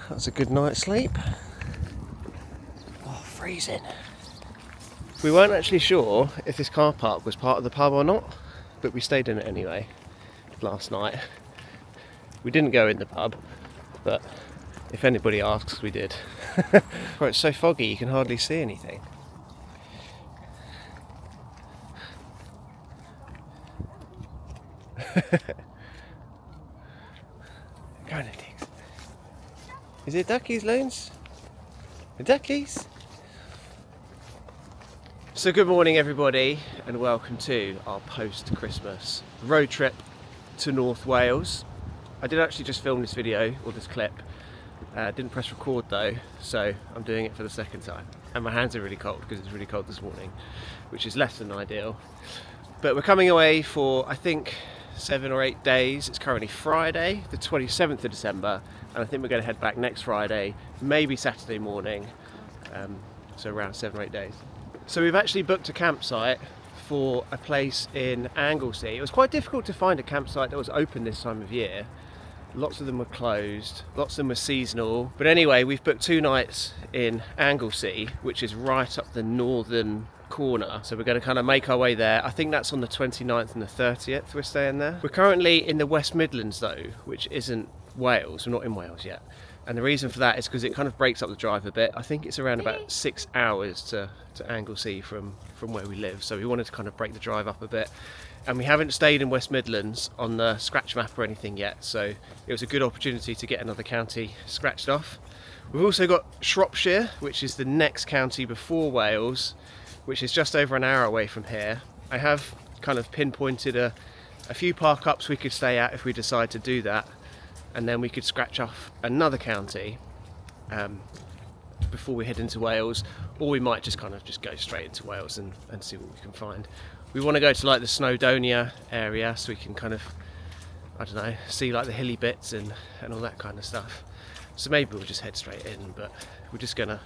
That was a good night's sleep. Oh, freezing. We weren't actually sure if this car park was part of the pub or not, but we stayed in it anyway last night. We didn't go in the pub, but if anybody asks, we did. Right, it's so foggy you can hardly see anything. Kind of things. Is it duckies, Loons? The duckies? So good morning everybody and welcome to our post-Christmas road trip to North Wales. I did actually just film this video, or this clip. Didn't press record though, so I'm doing it for the second time. And my hands are really cold because it's really cold this morning, which is less than ideal. But we're coming away for, I think, 7 or 8 days. It's currently Friday, the 27th of December, and I think we're going to head back next Friday, maybe Saturday morning, so around 7 or 8 days. So we've actually booked a campsite for a place in Anglesey. It was quite difficult to find a campsite that was open this time of year. Lots of them were closed, lots of them were seasonal. But anyway, we've booked 2 nights in Anglesey, which is right up the northern corner. So we're going to kind of make our way there. I think that's on the 29th and the 30th we're staying there. We're currently in the West Midlands though, which isn't Wales. We're not in Wales yet. And the reason for that is because it kind of breaks up the drive a bit. I think it's around about 6 hours to Anglesey from where we live. So we wanted to kind of break the drive up a bit. And we haven't stayed in West Midlands on the scratch map or anything yet. So it was a good opportunity to get another county scratched off. We've also got Shropshire, which is the next county before Wales, which is just over an hour away from here. I have kind of pinpointed a few park ups we could stay at if we decide to do that. And then we could scratch off another county before we head into Wales, or we might just kind of go straight into Wales and see what we can find. We want to go to like the Snowdonia area so we can kind of, I don't know, see like the hilly bits and all that kind of stuff. So maybe we'll just head straight in, but we're just going to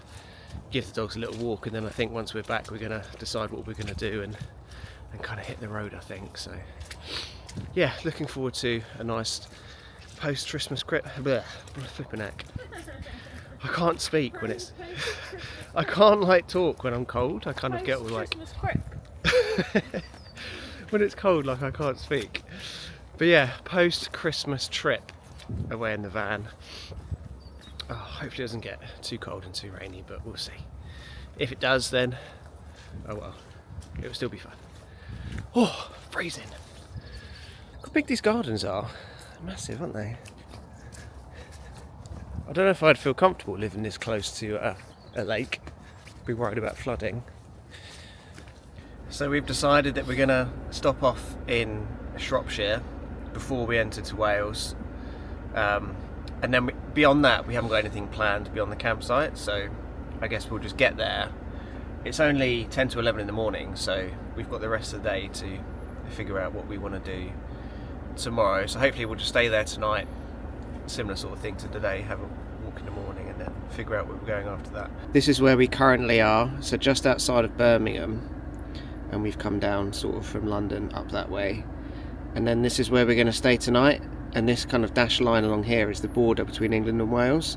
give the dogs a little walk, and then I think once we're back we're going to decide what we're going to do and kind of hit the road, I think. So yeah, looking forward to a nice post-Christmas flipping heck. I can't speak when it's I can't like talk when I'm cold. I kind of get all like when it's cold, like I can't speak. But yeah, post-Christmas trip away in the van. Oh, hopefully it doesn't get too cold and too rainy, but we'll see. If it does, then oh well, it will still be fun. Oh, freezing. Look how big these gardens are. Massive, aren't they? I don't know if I'd feel comfortable living this close to a lake. Be worried about flooding. So we've decided that we're going to stop off in Shropshire before we enter to Wales. And then beyond that, we haven't got anything planned beyond the campsite. So I guess we'll just get there. It's only 10 to 11 in the morning, so we've got the rest of the day to figure out what we want to do tomorrow. So hopefully we'll just stay there tonight, similar sort of thing to today, have a walk in the morning and then figure out where we're going after that. This is where we currently are, so just outside of Birmingham, and we've come down sort of from London up that way, and then this is where we're going to stay tonight, and this kind of dashed line along here is the border between England and Wales.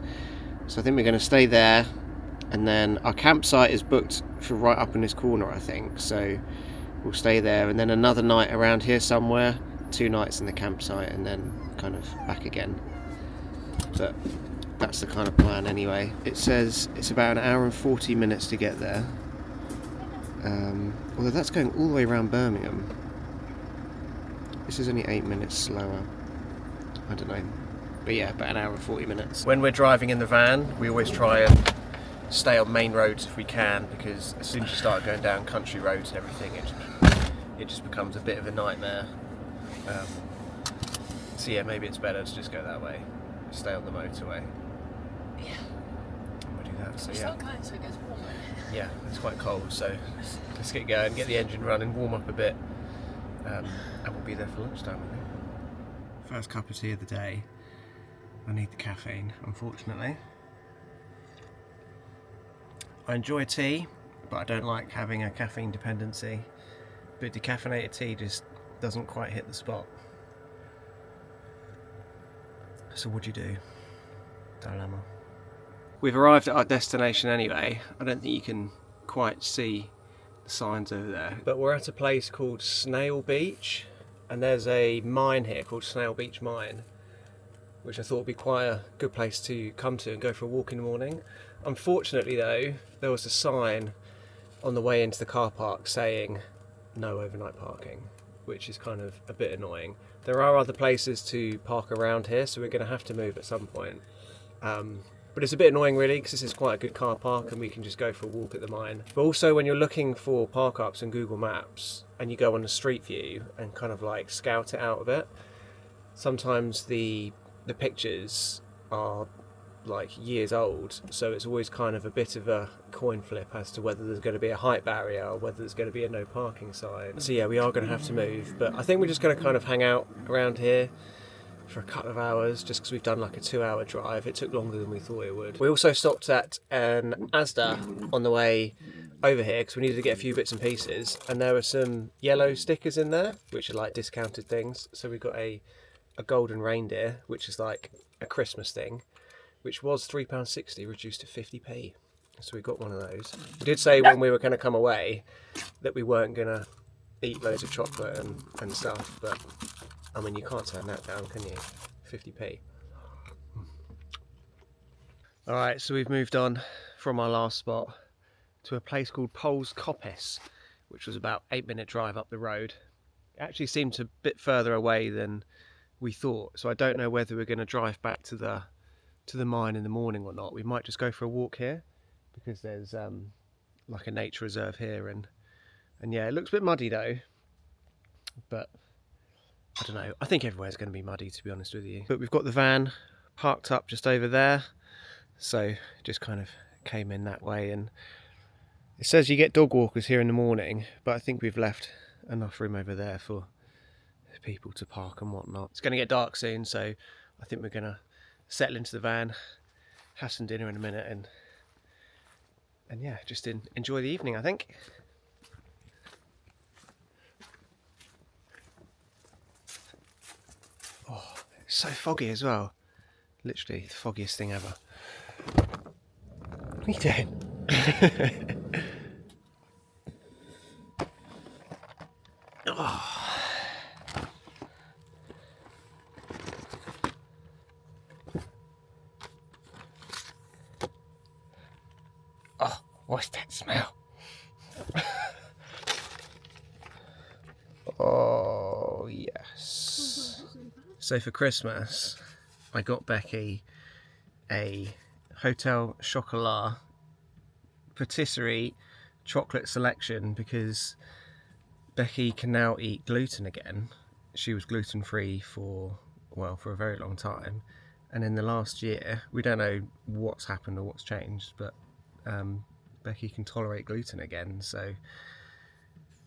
So I think we're going to stay there, and then our campsite is booked for right up in this corner, I think, so we'll stay there, and then another night around here somewhere, 2 nights in the campsite, and then kind of back again. But that's the kind of plan anyway. It says it's about 1 hour and 40 minutes to get there, although that's going all the way around Birmingham. This is only 8 minutes slower, I don't know, but yeah, about 1 hour and 40 minutes. When we're driving in the van, we always try and stay on main roads if we can, because as soon as you start going down country roads and everything, it just becomes a bit of a nightmare. So yeah, maybe it's better to just go that way, stay on the motorway. Yeah. And we'll do that. So It's yeah. not going, so it gets warmer. Yeah, it's quite cold, so let's get going, get the engine running, warm up a bit, and we'll be there for lunchtime, I think. First cup of tea of the day. I need the caffeine, unfortunately. I enjoy tea, but I don't like having a caffeine dependency. But decaffeinated tea just doesn't quite hit the spot. So what do you do? Dilemma. We've arrived at our destination anyway. I don't think you can quite see the signs over there. But we're at a place called Snail Beach, and there's a mine here called Snail Beach Mine, which I thought would be quite a good place to come to and go for a walk in the morning. Unfortunately though, there was a sign on the way into the car park saying no overnight parking, which is kind of a bit annoying. There are other places to park around here, so we're going to have to move at some point. But it's a bit annoying really, because this is quite a good car park and we can just go for a walk at the mine. But also when you're looking for park ups in Google Maps and you go on the street view and kind of like scout it out a bit, sometimes the pictures are like years old, so it's always kind of a bit of a coin flip as to whether there's going to be a height barrier or whether there's going to be a no parking sign. So yeah, we are going to have to move, but I think we're just going to kind of hang out around here for a couple of hours just because we've done like a 2-hour drive. It took longer than we thought it would. We also stopped at an Asda on the way over here because we needed to get a few bits and pieces, and there were some yellow stickers in there which are like discounted things. So we got a golden reindeer, which is like a Christmas thing, which was £3.60 reduced to 50p. So we got one of those. We did say when we were going to come away that we weren't going to eat loads of chocolate and stuff, but I mean, you can't turn that down, can you? 50p. Alright, so we've moved on from our last spot to a place called Pole's Coppice, which was about 8-minute drive up the road. It actually seemed a bit further away than we thought, so I don't know whether we're going to drive back to the mine in the morning or not. We might just go for a walk here because there's like a nature reserve here, and yeah, it looks a bit muddy though, but I don't know. I think everywhere's going to be muddy, to be honest with you. But we've got the van parked up just over there, so just kind of came in that way. And it says you get dog walkers here in the morning, but I think we've left enough room over there for people to park and whatnot. It's going to get dark soon, so I think we're going to settle into the van, have some dinner in a minute, and yeah, just enjoy the evening, I think. Oh, it's so foggy as well. Literally the foggiest thing ever. What are you doing? Oh. Oh, what's that smell? Oh, yes. So for Christmas, I got Becky a Hotel Chocolat patisserie chocolate selection because Becky can now eat gluten again. She was gluten-free for a very long time, and in the last year, we don't know what's happened or what's changed, but Becky can tolerate gluten again. So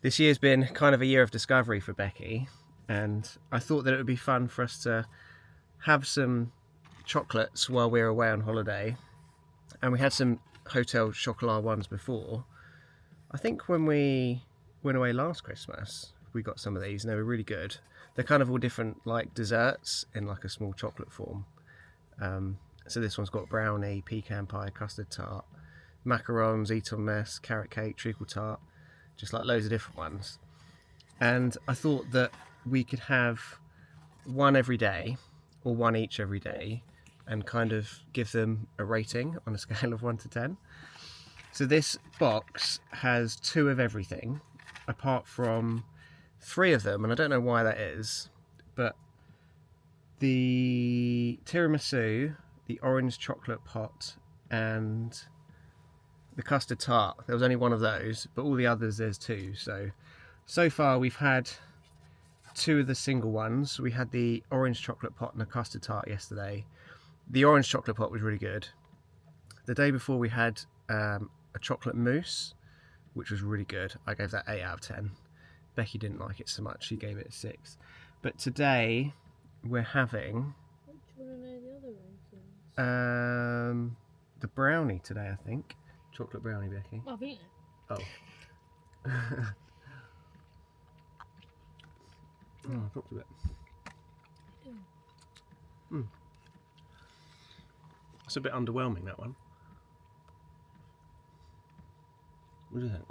this year's been kind of a year of discovery for Becky, and I thought that it would be fun for us to have some chocolates while we were away on holiday. And we had some Hotel Chocolat ones before. I think when we went away last Christmas, we got some of these and they were really good. They're kind of all different like desserts in like a small chocolate form. So this one's got brownie, pecan pie, custard tart, macarons, Eton mess, carrot cake, treacle tart, just like loads of different ones. And I thought that we could have one every day, or one each every day, and kind of give them a rating on a scale of 1 to 10. So this box has 2 of everything, apart from 3 of them, and I don't know why that is, but the tiramisu, the orange chocolate pot, and the custard tart, there was only one of those, but all the others there's 2. So far we've had 2 of the single ones. We had the orange chocolate pot and the custard tart yesterday. The orange chocolate pot was really good. The day before we had a chocolate mousse, which was really good. I gave that 8 out of 10. Becky didn't like it so much, she gave it a 6. But today we're having the brownie today, I think. Chocolate brownie, Becky. I've eaten it. Oh. Oh, I dropped a bit. It's a bit underwhelming, that one. What do you think?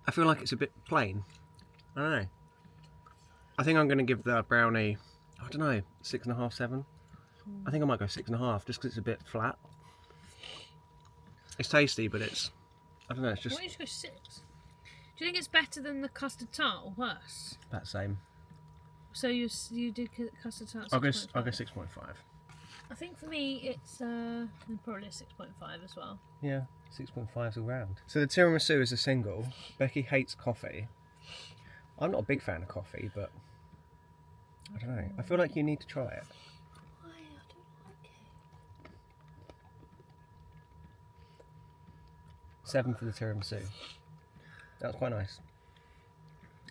I feel like it's a bit plain. I don't know. I think I'm going to give the brownie, I don't know, 6.5, 7. I think I might go 6.5 just because it's a bit flat. It's tasty, but it's, I don't know, it's just... Why don't you go 6? Do you think it's better than the custard tart or worse? About the same. So you did custard tart. I'll go 6.5. I think for me it's probably a 6.5 as well. Yeah, 6.5's all round. So the tiramisu is a single. Becky hates coffee. I'm not a big fan of coffee, but I don't know. I feel like you need to try it. Why? I don't like it. 7 for the tiramisu. That was quite nice.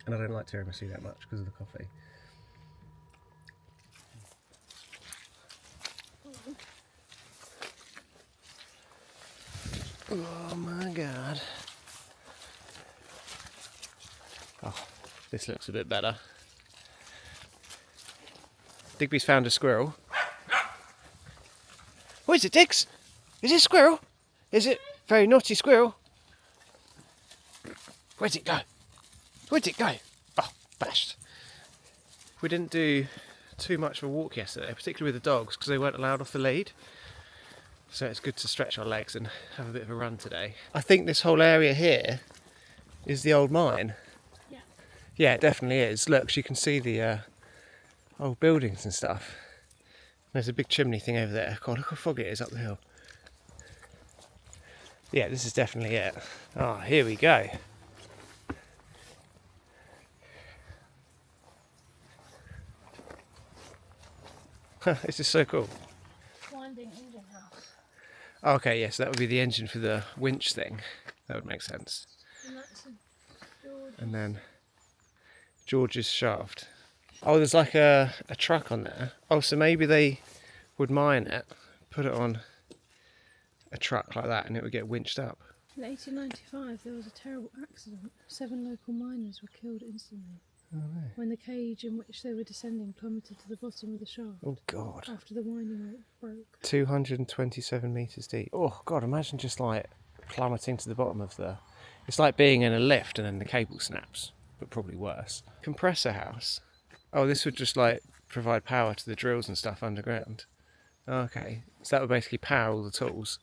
And I don't like tiramisu that much because of the coffee. Oh my god. Oh, this looks a bit better. Digby's found a squirrel. What is it, Diggs? Is it a squirrel? Is it a very naughty squirrel? Where'd it go? Where'd it go? Oh, bashed. We didn't do too much of a walk yesterday, particularly with the dogs, because they weren't allowed off the lead. So it's good to stretch our legs and have a bit of a run today. I think this whole area here is the old mine. Yeah. Yeah, it definitely is. Look, you can see the old buildings and stuff. There's a big chimney thing over there. God, look how foggy it is up the hill. Yeah, this is definitely it. Oh, here we go. This is so cool. Winding engine house. Okay, yes, that would be the engine for the winch thing. That would make sense. And that's a George. And then George's shaft. Oh, there's like a truck on there. Oh, so maybe they would mine it, put it on a truck like that, and it would get winched up. In 1895, there was a terrible accident. 7 local miners were killed instantly Oh, no. when the cage in which they were descending plummeted to the bottom of the shaft Oh, God. after the winding rope broke. 227 metres deep. Oh, God, imagine just like plummeting to the bottom of the... It's like being in a lift and then the cable snaps, but probably worse. Compressor house. Oh, this would just like provide power to the drills and stuff underground. Okay, so that would basically power all the tools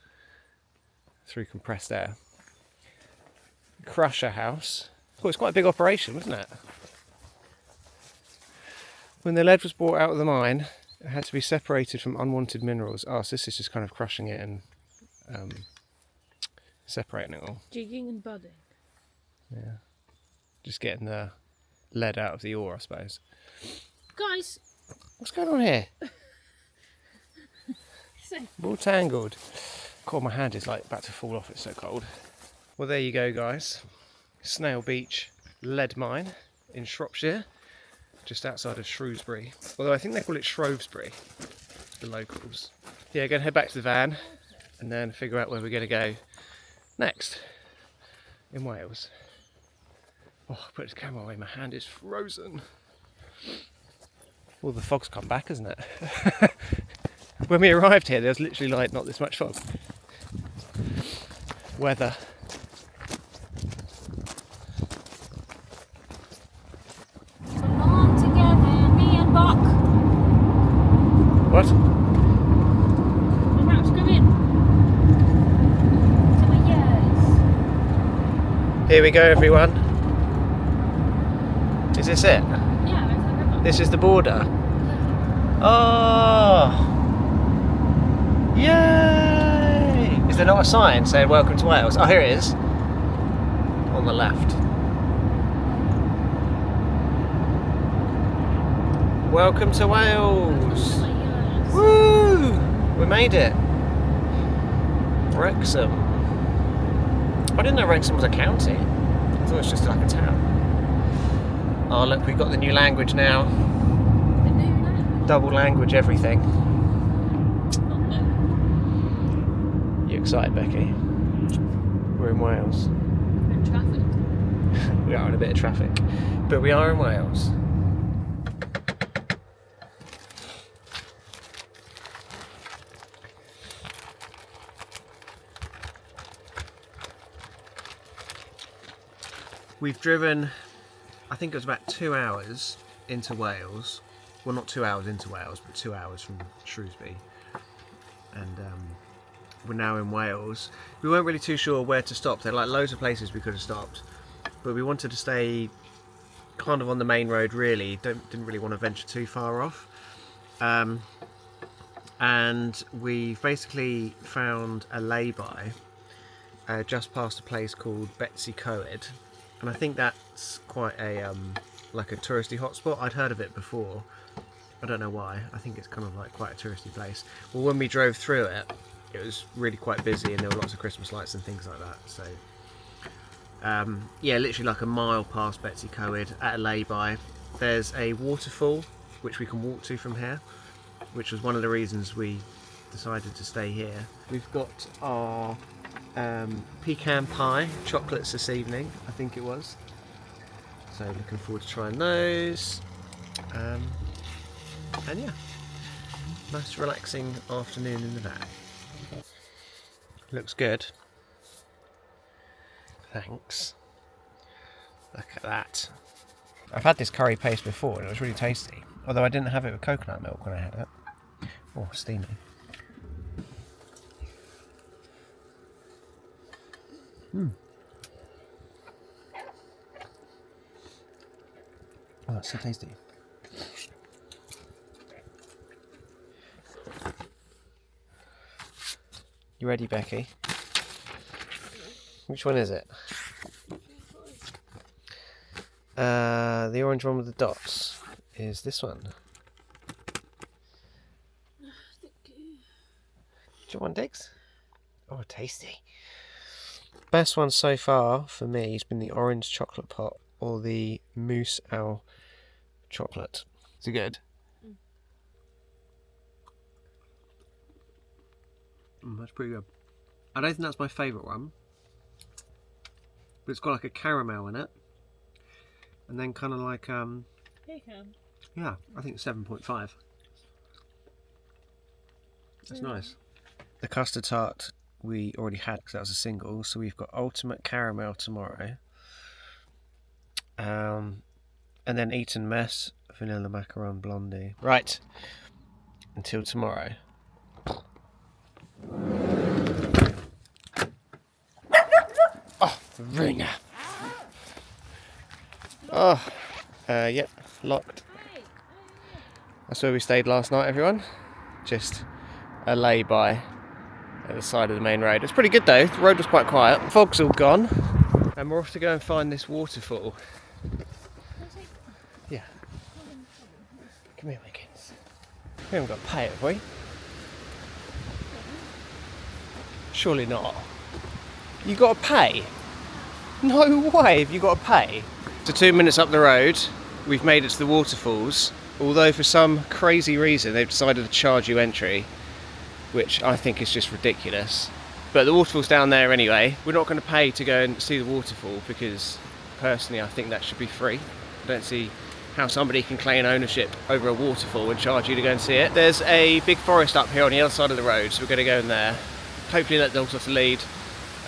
through compressed air. Crusher house. Oh, it's quite a big operation, wasn't it? When the lead was brought out of the mine, it had to be separated from unwanted minerals. Oh, so this is just kind of crushing it and separating it all. Jigging and budding. Yeah. Just getting the lead out of the ore, I suppose. Guys! What's going on here? So, All tangled. God, my hand is like about to fall off, it's so cold. Well, there you go, guys. Snail Beach lead mine in Shropshire, just outside of Shrewsbury. Although I think they call it Shrewsbury, the locals. Yeah, going to head back to the van and then figure out where we're going to go next in Wales. Oh, I put this camera away, my hand is frozen. Well, the fog's come back, hasn't it? When we arrived here, there was literally like not this much fog. Weather. come on together, me and Buck. What? We're about to go in. To my years. Here we go, everyone. Is this it? Yeah, it's the river. This is the border. Oh! Yay! Is there not a sign saying welcome to Wales? Oh, here it is. On the left. Welcome to Wales! My years. Woo! We made it. Wrexham. I didn't know Wrexham was a county. I thought it was just like a town. Oh look, we've got the new language now. The new name. Double language, everything. Not new. You excited, Becky? We're in Wales. We're in traffic. We are in a bit of traffic, but we are in Wales. We've driven, I think it was about 2 hours into Wales. Well, not 2 hours into Wales, but 2 hours from Shrewsbury. And we're now in Wales. We weren't really too sure where to stop. There are like loads of places we could have stopped, but we wanted to stay kind of on the main road really. Didn't really want to venture too far off. And we basically found a lay-by just past a place called Betws-y-Coed, and I think that's quite a like a touristy hotspot. I'd heard of it before. I don't know why. I think it's kind of like quite a touristy place. Well, when we drove through it, it was really quite busy and there were lots of Christmas lights and things like that. So yeah, literally like a mile past Betws-y-Coed at a lay-by. There's a waterfall which we can walk to from here, which was one of the reasons we decided to stay here. We've got our pecan pie chocolates this evening, I think it was. So looking forward to trying those. And yeah, nice relaxing afternoon in the van. Looks good. Thanks. Look at that. I've had this curry paste before and it was really tasty. Although I didn't have it with coconut milk when I had it. Oh, steamy. Oh, it's so tasty. You ready, Becky? Which one is it? The orange one with the dots is this one. Do you want Diggs? Oh, tasty. Best one so far for me has been the orange chocolate pot or the mousse au chocolate. Is it good? That's pretty good. I don't think that's my favourite one, but it's got like a caramel in it, and then kind of like Pecan. yeah, I think 7.5. That's nice. The custard tart we already had because that was a single, so we've got ultimate caramel tomorrow, and then Eton Mess vanilla macaron blondie. Right, until tomorrow. Oh, ringer. Oh, yep, locked. That's where we stayed last night, everyone. Just a lay-by at the side of the main road. It's pretty good though, the road was quite quiet. Fog's all gone, and we're off to go and find this waterfall. Yeah. Come here, Wiggins. We haven't got to pay it, have we? Surely not. You got to pay? No way have you got to pay. So 2 minutes up the road, we've made it to the waterfalls, although for some crazy reason they've decided to charge you entry, which I think is just ridiculous. But the waterfall's down there anyway. We're not going to pay to go and see the waterfall because personally I think that should be free. I don't see how somebody can claim ownership over a waterfall and charge you to go and see it. There's a big forest up here on the other side of the road, so we're going to go in there. Hopefully let the dogs off the lead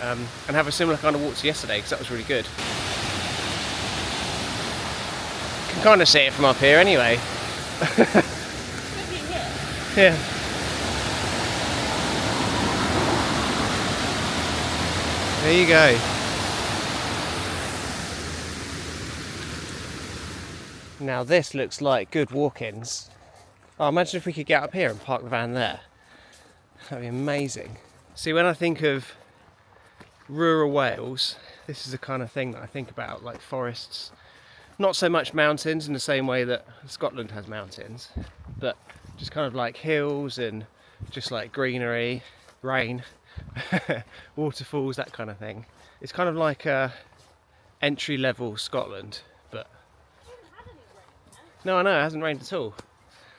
and have a similar kind of walk to yesterday because that was really good. You can kind of see it from up here anyway. Yeah. There you go. Now this looks like good walk-ins. Oh, imagine if we could get up here and park the van there. That'd be amazing. See, when I think of rural Wales, this is the kind of thing that I think about, like forests. Not so much mountains in the same way that Scotland has mountains, but just kind of like hills and just like greenery, rain, waterfalls, that kind of thing. It's kind of like entry-level Scotland, but... No, I know, it hasn't rained at all.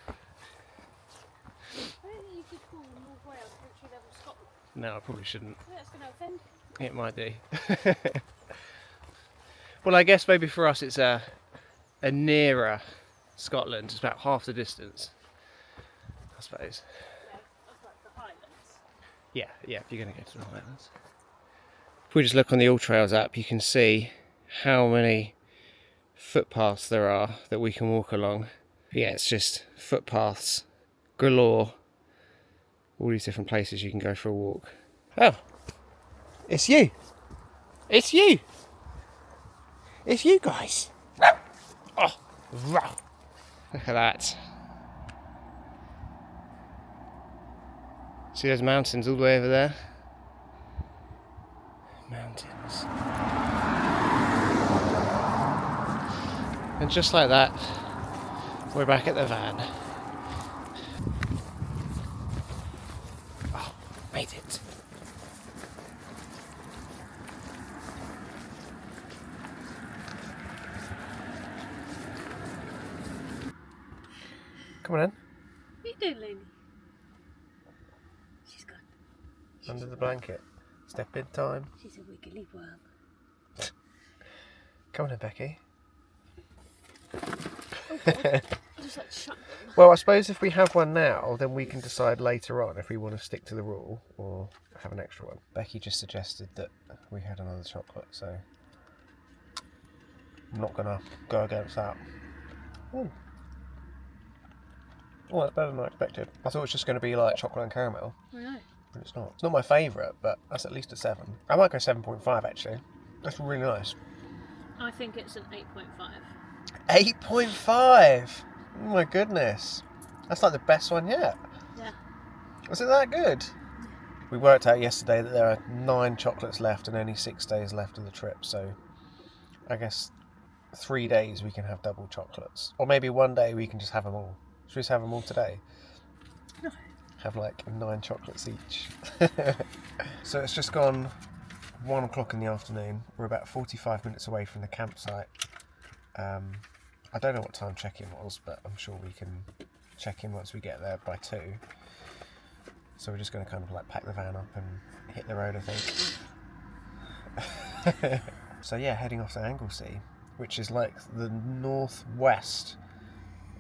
I don't think you could call North Wales entry-level Scotland. No, I probably shouldn't. That's going to offend you. It might do. Well, I guess maybe for us it's a nearer Scotland. It's about half the distance, I suppose. Yeah, that's like the Highlands. Yeah, if you're going to go to the Highlands. If we just look on the All Trails app, you can see how many footpaths there are that we can walk along. Yeah, it's just footpaths galore. All these different places you can go for a walk. Oh, it's you. It's you. It's you guys. Oh, look at that. See those mountains all the way over there? Mountains. And just like that, we're back at the van. Oh, made it. Come on in. What are you doing, Looney? She's gone. Under the blanket. Step in time. She's a wiggly worm. Come on in, Becky. Oh, God. I just like shut them. Well, I suppose if we have one now, then we can decide later on if we want to stick to the rule or have an extra one. Becky just suggested that we had another chocolate, so I'm not going to go against that. Oh, that's better than I expected. I thought it was just going to be like chocolate and caramel, I know. but it's not. It's not my favourite, but that's at least a 7. I might go 7.5 actually. That's really nice. I think it's an 8.5. 8.5! Oh my goodness. That's like the best one yet. Yeah. Was it that good? We worked out yesterday that there are 9 chocolates left and only 6 days left of the trip, so I guess 3 days we can have double chocolates. Or maybe one day we can just have them all. Should we just have them all today? No. Have like 9 chocolates each. So it's just gone 1 o'clock in the afternoon. We're about 45 minutes away from the campsite. I don't know what time check-in was, but I'm sure we can check in once we get there by 2. So we're just going to kind of like pack the van up and hit the road, I think. So yeah, heading off to Anglesey, which is like the northwest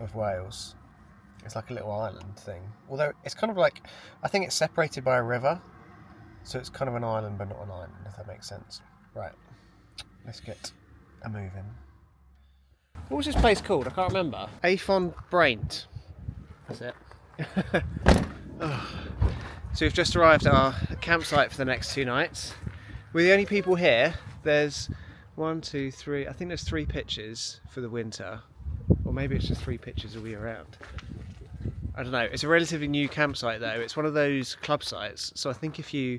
of Wales. It's like a little island thing. Although it's kind of like, I think it's separated by a river. So it's kind of an island, but not an island, if that makes sense. Right, let's get a move in. What was this place called? I can't remember. Afon Braint. That's it. Oh. So we've just arrived at our campsite for the next 2 nights. We're the only people here. There's 1, 2, 3. I think there's 3 pitches for the winter. Or maybe it's just 3 pitches all year round. I don't know. It's a relatively new campsite though. It's one of those club sites. So I think if you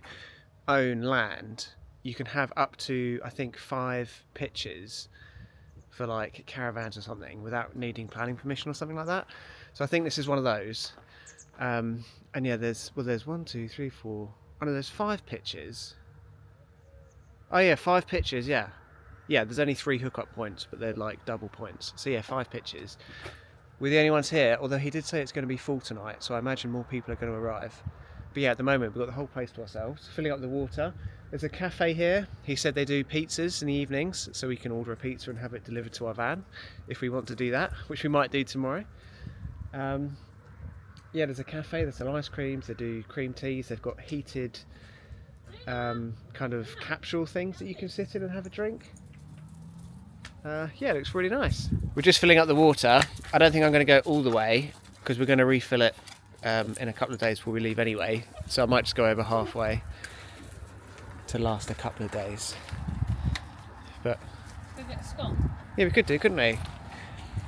own land, you can have up to, I think, 5 pitches for like caravans or something without needing planning permission or something like that. So I think this is one of those. And yeah, there's 1, 2, 3, 4. Oh no, there's 5 pitches. Oh yeah, 5 pitches. Yeah, there's only 3 hookup points, but they're like double points. So yeah, 5 pitches. We're the only ones here, although he did say it's going to be full tonight, so I imagine more people are going to arrive. But yeah, at the moment we've got the whole place to ourselves, filling up the water. There's a cafe here. He said they do pizzas in the evenings, so we can order a pizza and have it delivered to our van if we want to do that, which we might do tomorrow. Yeah, there's a cafe, there's some ice creams, they do cream teas, they've got heated kind of capsule things that you can sit in and have a drink. Yeah, it looks really nice. We're just filling up the water. I don't think I'm going to go all the way because we're going to refill it in a couple of days before we leave anyway. So I might just go over halfway to last a couple of days. But Go get a scone. yeah, we could do, couldn't we?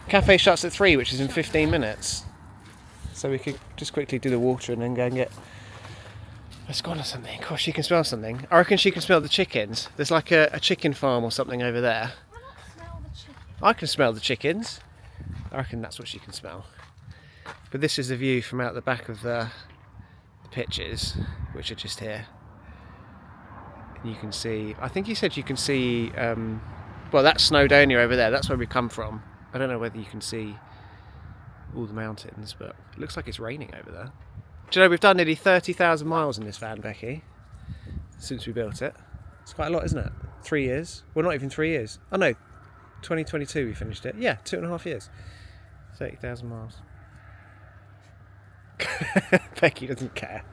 Cafe shuts at 3, which is in 15 minutes. So we could just quickly do the water and then go and get a scone or something. Gosh, she can smell something. I reckon she can smell the chickens. There's like a chicken farm or something over there. I can smell the chickens. I reckon that's what she can smell. But this is the view from out the back of the pitches, which are just here. And you can see, I think he said you can see, well, that's Snowdonia over there. That's where we come from. I don't know whether you can see all the mountains, but it looks like it's raining over there. Do you know, we've done nearly 30,000 miles in this van, Becky, since we built it. It's quite a lot, isn't it? 3 years. Well, not even 3 years. Oh no, 2022 we finished it. Yeah, 2.5 years. 30,000 miles. Becky doesn't care.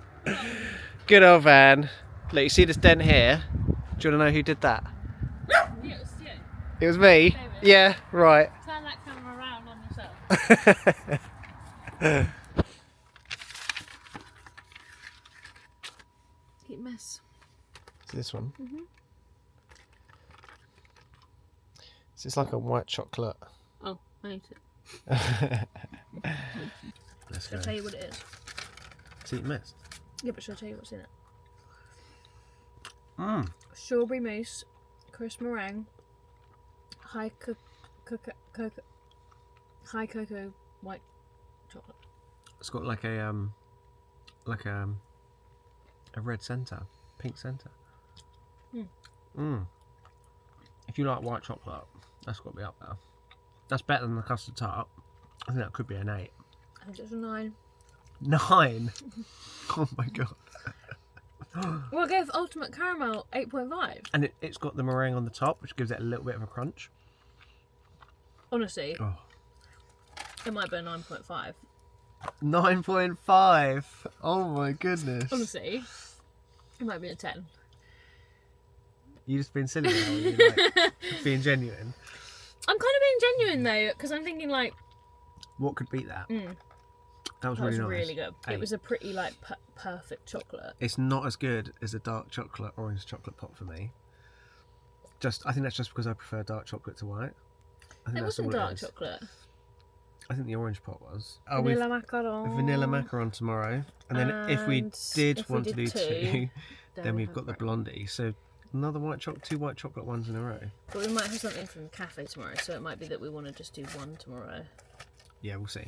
Good old van. Look, you see this dent here? Do you want to know who did that? Yeah, it was you. It was me? David. Yeah, right. Turn that camera around on yourself. Keep mess. It's this one. So it's like a white chocolate. Oh, I ate it. Let's Shall I tell you what it is? Seat mist. Yeah, but shall I tell you what's in it? Mmm. Strawberry mousse, crisp meringue, high cocoa white chocolate. It's got like a red centre, pink centre. If you like white chocolate, that's got to be up there. That's better than the custard tart. I think that could be an 8. I think it's a 9. 9. Oh my god. Well, I gave Ultimate Caramel 8.5. And it's got the meringue on the top, which gives it a little bit of a crunch. Honestly, Oh. it might be a 9.5. 9.5. Oh my goodness. Honestly, it might be a 10. You just being silly now, or you like being genuine? I'm kind of being genuine though, because I'm thinking like, What could beat that? That was that really was nice. really good. 8. It was a pretty like perfect chocolate. It's not as good as a dark chocolate orange chocolate pot for me. I think that's just because I prefer dark chocolate to white. I think It that's wasn't all dark it is. chocolate. I think the orange pot was. Vanilla macaron. Vanilla macaron tomorrow, and then if we And did if we want to did do 2, then we've got the blondie. So another two white chocolate ones in a row. But we might have something from the cafe tomorrow, so it might be that we want to just do one tomorrow. Yeah, we'll see.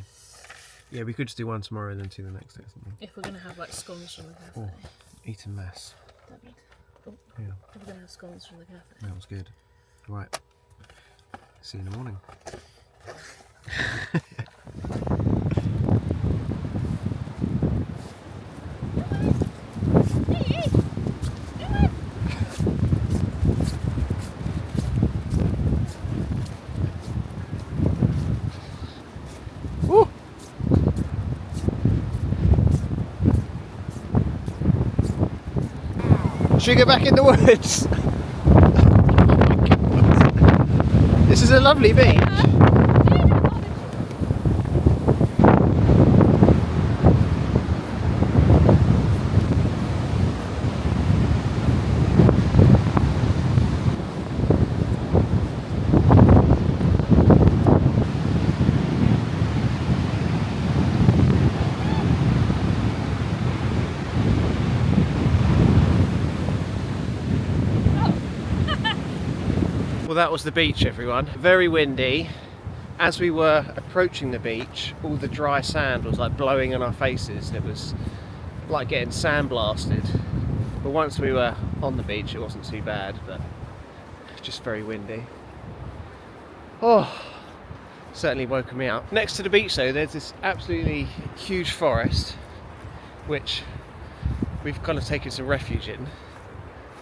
Yeah, we could just do one tomorrow and then 2 the next day or something. If we're going to have like scones from the cafe. Oh, eat a mess. David. Oh, Yeah, if we're going to have scones from the cafe. that was good. Right. See you in the morning. Woo! Should we go back in the woods? This is a lovely beach. Well, that was the beach, everyone. Very windy. As we were approaching the beach, all the dry sand was like blowing in our faces. It was like getting sandblasted. But once we were on the beach, it wasn't too bad, but it's just very windy. Oh, certainly woken me up. Next to the beach though, there's this absolutely huge forest, which we've kind of taken some refuge in.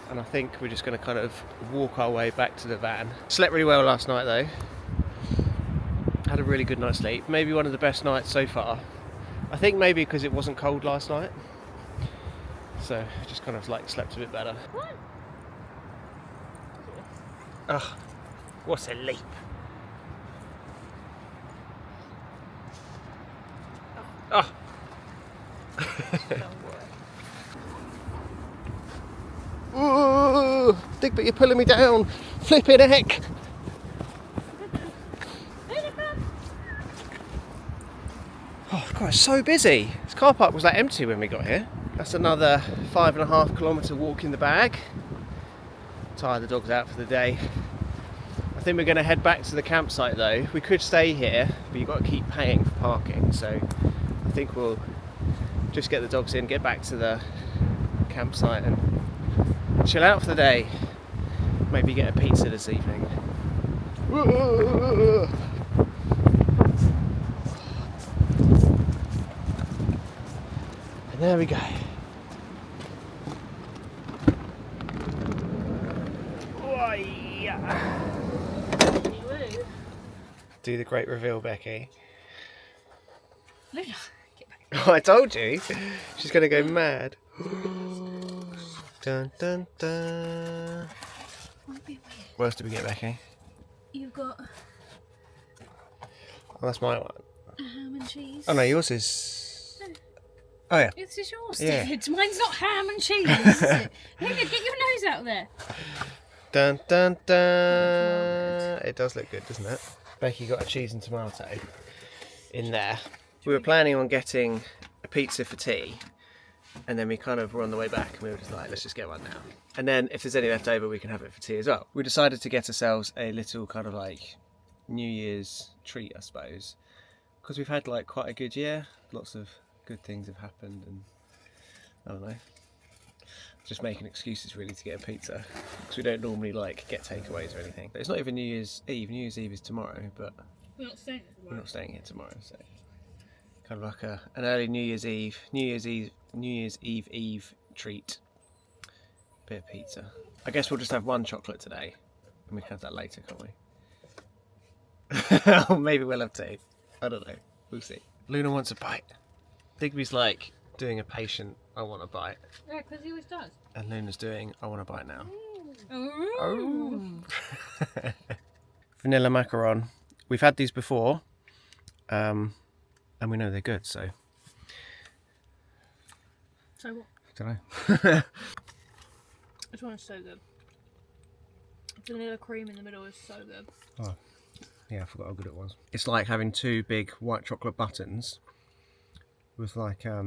And I think we're just going to kind of walk our way back to the van. Slept really well last night though. Had a really good night's sleep. Maybe one of the best nights so far. I think maybe because it wasn't cold last night. So just kind of like slept a bit better. What? Oh, what a leap. Oh. Ooh, Digby, you're pulling me down. Flipping heck. Oh God, it's so busy. This car park was like empty when we got here. That's another 5.5 kilometre walk in the bag. Tire the dogs out for the day. I think we're going to head back to the campsite though. We could stay here, but you've got to keep paying for parking. So I think we'll just get the dogs in, get back to the campsite and chill out for the day. Maybe get a pizza this evening. And there we go. Do the great reveal, Becky. Luna, get back. I told you. She's going to go mad. Dun dun dun. What else did we get, Becky? got Oh, that's my one. ham and cheese. Oh no, yours is. Oh yeah. This is yours, Yeah. David. Mine's not ham and cheese, is it? Luna, get your nose out there. Dun dun dun. It does look good, doesn't it? Becky got a cheese and tomato in there. We were planning on getting a pizza for tea, and then we kind of were on the way back and we were just like, let's just get one now. And then if there's any left over, we can have it for tea as well. We decided to get ourselves a little kind of like New Year's treat, I suppose, because we've had like quite a good year. Lots of good things have happened, and I don't know. Just making excuses really to get a pizza, because we don't normally like get takeaways or anything. It's not even New Year's Eve. New Year's Eve is tomorrow, but We're not staying here tomorrow. we're not staying here tomorrow, so kind of like an early New Year's Eve treat. Bit of pizza. I guess we'll just have one chocolate today, and we can have that later, can't we? Or maybe we'll have two. I don't know. We'll see. Luna wants a bite. Digby's like doing a patient, I want a bite. Yeah, because he always does. And Luna's doing, I want a bite now. Oh. Vanilla macaron. We've had these before, and we know they're good, so. So what? Don't know. This one is so good. Vanilla cream in the middle is so good. Oh, yeah, I forgot how good it was. It's like having two big white chocolate buttons with like a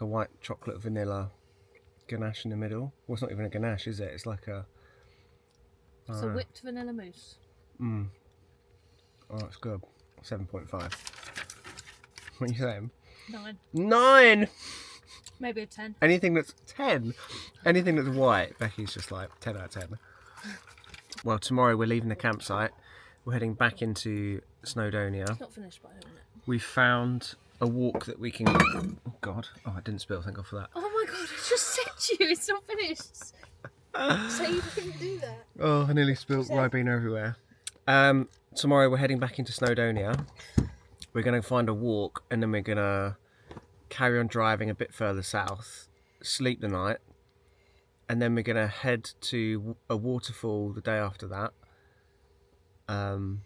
white chocolate vanilla ganache in the middle. Well, it's not even a ganache, is it? It's like a. It's a whipped vanilla mousse. Oh, it's good. 7.5. What are you saying? 9. 9. Maybe a 10. Anything that's 10, anything that's white, Becky's just like 10 out of 10. Well, tomorrow we're leaving the campsite. We're heading back into Snowdonia. It's not finished by the minute. We found a walk that we can. Oh God! Oh, I didn't spill. Thank God for that. Oh my god, I just said to you, it's not finished. So you couldn't do that. Oh, I nearly spilled Ribena everywhere. Tomorrow we're heading back into Snowdonia. We're going to find a walk, and then we're going to carry on driving a bit further south, sleep the night, and then we're going to head to a waterfall the day after that. And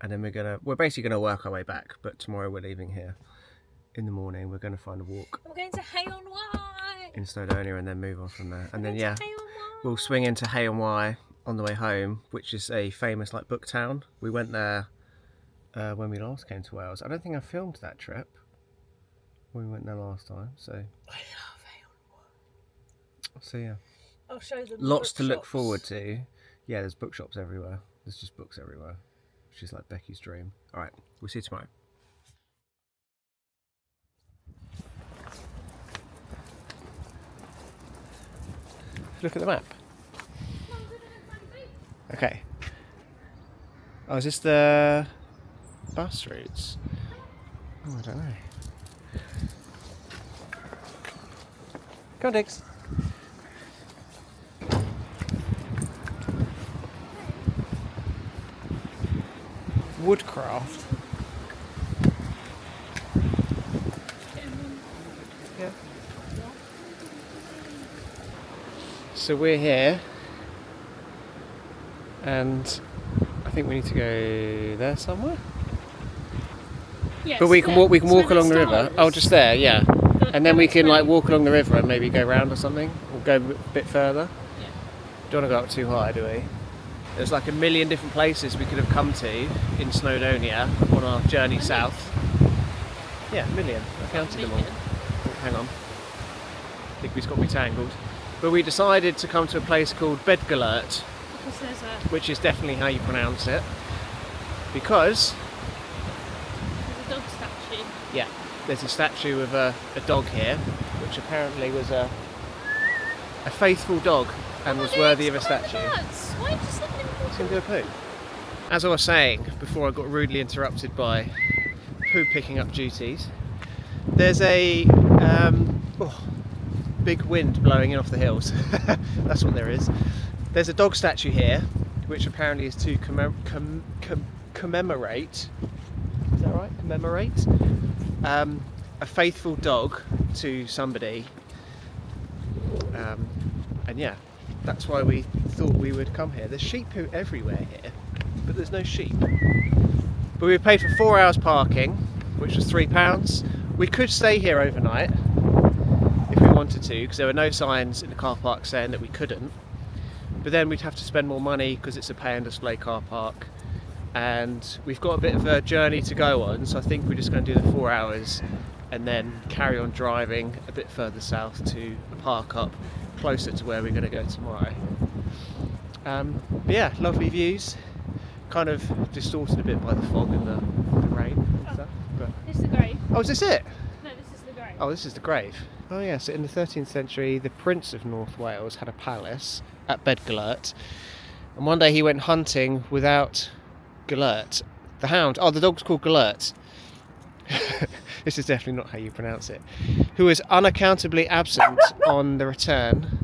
then we're basically going to work our way back, but tomorrow we're leaving here in the morning. We're going to find a walk I'm going to Hay on Wye. in Snowdonia and then move on from there. And then, Hay yeah, on Wye. we'll swing into Hay on Wye on the way home, which is a famous like book town. We went there when we last came to Wales. I don't think I filmed that trip when we went there last time, so I love Hay on Wye. so yeah, I'll show them. lots to look forward to. Yeah, there's bookshops everywhere. There's just books everywhere, which is like Becky's dream. All right, we'll see you tomorrow. Look at the map. Okay. Oh, is this the bus routes? Oh, I don't know. Come on, Diggs. Woodcraft. Yeah. So we're here, and I think we need to go there somewhere. Yes, But we can there. walk. We can It's walk where it along the river. starts. Oh, just there, yeah. But And then we that's can where- like walk along the river and maybe go round or something, or go a bit further. Yeah. Don't want to go up too high, do we? There's like a million different places we could have come to in Snowdonia on our journey south. Yeah, a million. I counted them all. Oh, hang on. Digby's got me tangled. But we decided to come to a place called Betws-y-Coed, Because there's which is definitely how you pronounce it. Because, a dog statue. yeah, there's a statue of a dog here, which apparently was a faithful dog and was worthy of a statue. Why did you send him? It's going to do a poo. As I was saying before I got rudely interrupted by poo picking up duties, there's a big wind blowing in off the hills. That's what there is. There's a dog statue here, which apparently is to commemorate. Is that right? Commemorate a faithful dog to somebody. And yeah, that's why we thought we would come here. There's sheep poo everywhere here, but there's no sheep. But we paid for 4 hours parking, which was £3. We could stay here overnight if we wanted to, because there were no signs in the car park saying that we couldn't. But then we'd have to spend more money because it's a pay and display car park, and we've got a bit of a journey to go on, so I think we're just going to do the 4 hours and then carry on driving a bit further south to park up closer to where we're going to go tomorrow. But yeah, lovely views, kind of distorted a bit by the fog and the rain and stuff. But... This is the grave. Oh, is this it? No, this is the grave. Oh, this is the grave. Oh yeah, so in the 13th century, the Prince of North Wales had a palace at Betws-y-Coed, and one day he went hunting without Gwynedd, the hound. Oh, the dog's called Gwynedd. This is definitely not how you pronounce it. Who was unaccountably absent on the return.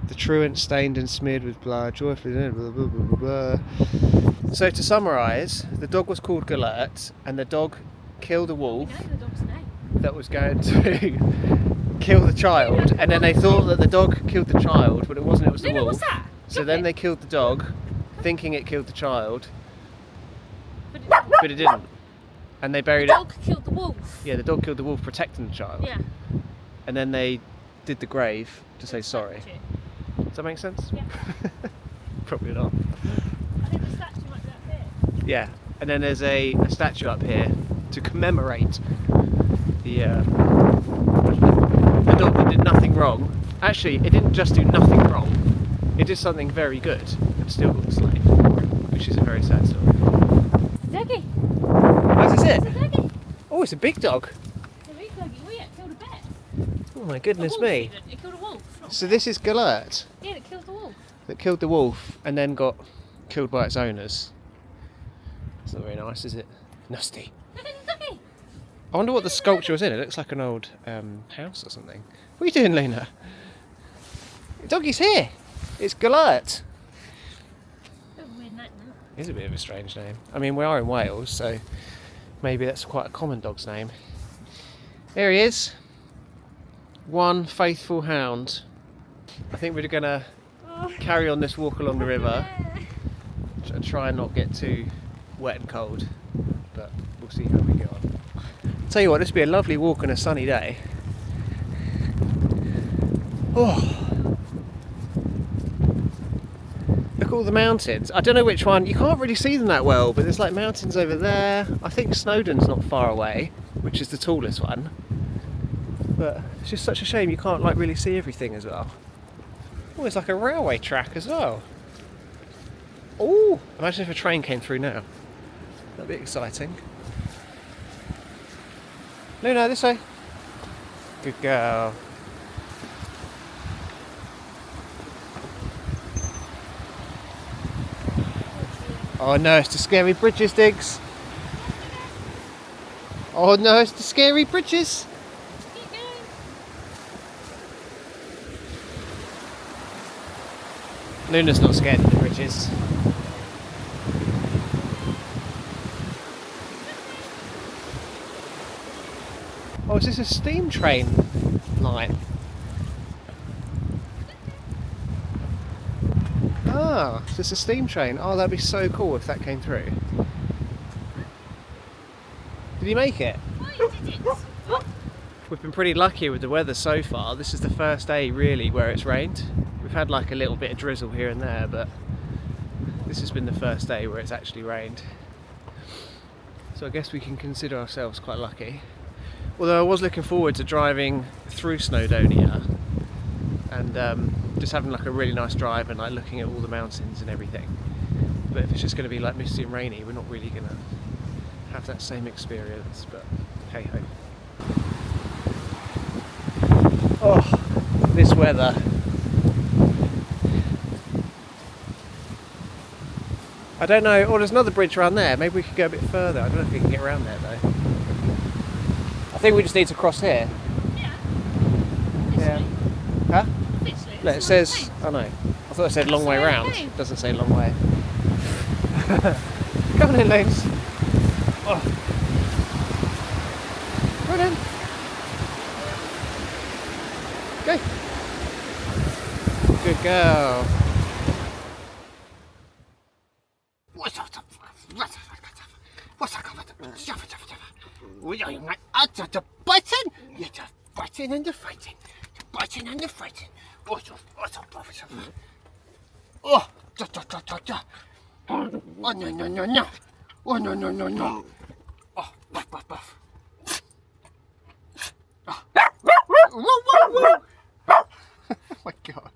The truant stained and smeared with blood, joyfully blah, blah, blah, blah, blah. So to summarise, the dog was called Gwynedd, and the dog killed a wolf You know the dog's name. that was going to kill the child, and then they thought that the dog killed the child, but it wasn't, it was the Luna, wolf. what's that? So then they killed the dog, thinking it killed the child, But but it didn't. And they buried the it. dog killed the wolf. Yeah, the dog killed the wolf protecting the child. Yeah. And then they did the grave to say sorry. Statue. Does that make sense? Yeah. Probably not. I think the statue might be up here. Yeah. And then there's a statue up here to commemorate the dog that did nothing wrong. Actually, it didn't just do nothing wrong. It did something very good and still got slain, which is a very sad story. Doggy. Oh, is this It's it? a doggy. Oh, it's a big dog. The big doggy. Oh yeah, it killed a bear. Oh my A goodness wolf me. even. It killed a wolf. Not So this is Gwynedd Yeah, it killed the wolf. that killed the wolf and then got killed by its owners. It's not very nice, is it? Nasty. Look at the doggy. I wonder what the sculpture was in. It looks like an old house or something. What are you doing, Luna? The doggy's here. It's Gwynedd. Bit of a weird name, isn't it? It's a bit of a strange name. I mean, we are in Wales, so maybe that's quite a common dog's name. There he is. One faithful hound. I think we're going to carry on this walk along the river and try and not get too wet and cold, but we'll see how we get on. Tell you what, this will be a lovely walk on a sunny day. Oh. Look at all the mountains. I don't know which one, you can't really see them that well, but there's like mountains over there. I think Snowdon's not far away, which is the tallest one. But it's just such a shame you can't like really see everything as well. Oh, it's like a railway track as well. Oh, imagine if a train came through now. That'd be exciting. Luna, this way. Good girl. Oh no, it's the scary bridges, Diggs. Oh no, it's the scary bridges. Keep going. Luna's not scared of the bridges. Oh, is this a steam train line? Ah, is this a steam train? Oh, that'd be so cool if that came through. Did you make it? Oh, you did it. We've been pretty lucky with the weather so far. This is the first day really where it's rained. We've had like a little bit of drizzle here and there, but this has been the first day where it's actually rained. So I guess we can consider ourselves quite lucky. Although I was looking forward to driving through Snowdonia and just having like a really nice drive and like looking at all the mountains and everything. But if it's just going to be like misty and rainy, we're not really going to have that same experience, but hey ho. Oh, this weather. I don't know, oh there's another bridge around there, maybe we could go a bit further. I don't know if we can get around there though. I think we just need to cross here. Yeah. Yeah. Huh? Literally. No, it says, oh no, I thought it said long way round. It doesn't say long way. Come on in, Lanes. Oh. Come on in. Go. Good girl. That's a button. You're just biting and you're fighting. You're biting and you're fighting. Oh, oh, no, no, no, no. Oh, no, no, no, no. Oh, buff, buff, buff. Oh. Whoa, whoa, whoa. Oh my God.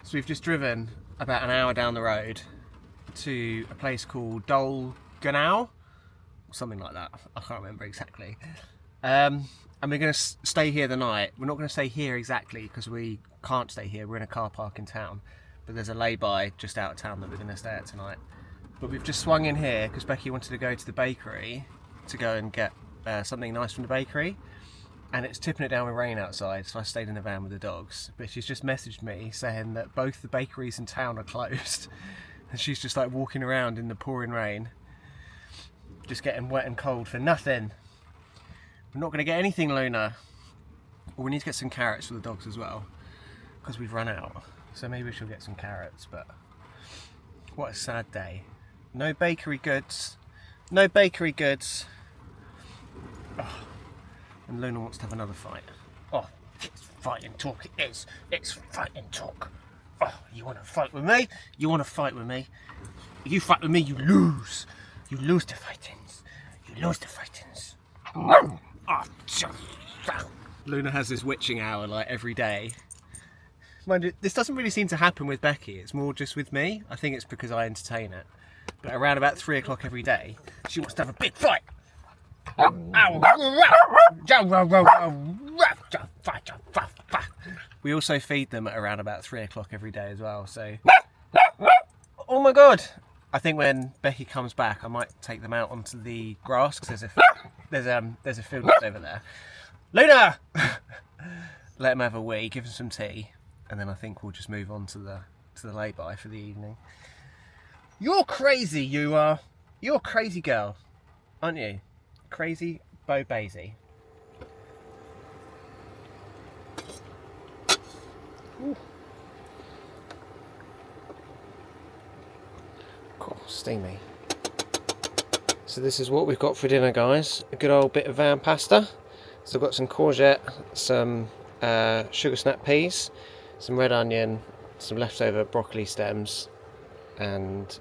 So we've just driven about an hour down the road to a place called Gwynedd, something like that. I can't remember exactly. And we're going to stay here the night. We're not going to stay here exactly because we can't stay here. We're in a car park in town, but there's a lay-by just out of town that we're going to stay at tonight. But we've just swung in here because Becky wanted to go to the bakery to go and get something nice from the bakery, and it's tipping it down with rain outside, so I stayed in the van with the dogs. But she's just messaged me saying that both the bakeries in town are closed, and she's just like walking around in the pouring rain, just getting wet and cold for nothing. We're not going to get anything, Luna. Well, we need to get some carrots for the dogs as well, because we've run out. So maybe she'll get some carrots, but what a sad day. No bakery goods. No bakery goods. Oh. And Luna wants to have another fight. Oh, it's fighting talk, it is. It's fighting talk. Oh, you want to fight with me? You want to fight with me? You fight with me, you lose. You lose the fightings. You lose the fightings. Oh, Luna has this witching hour like every day. Mind you, this doesn't really seem to happen with Becky. It's more just with me. I think it's because I entertain it. But around about 3 o'clock every day, she wants to have a big fight. We also feed them at around about 3 o'clock every day as well, so... Oh my God! I think when Becky comes back, I might take them out onto the grass, because there's a field just over there. Luna! Let them have a wee, give them some tea, and then I think we'll just move on to the lay-by for the evening. You're crazy, you are. You're a crazy girl, aren't you? Crazy Bo Basie. Cool, steamy. So this is what we've got for dinner, guys. A good old bit of van pasta. So I've got some courgette, some sugar snap peas, some red onion, some leftover broccoli stems, and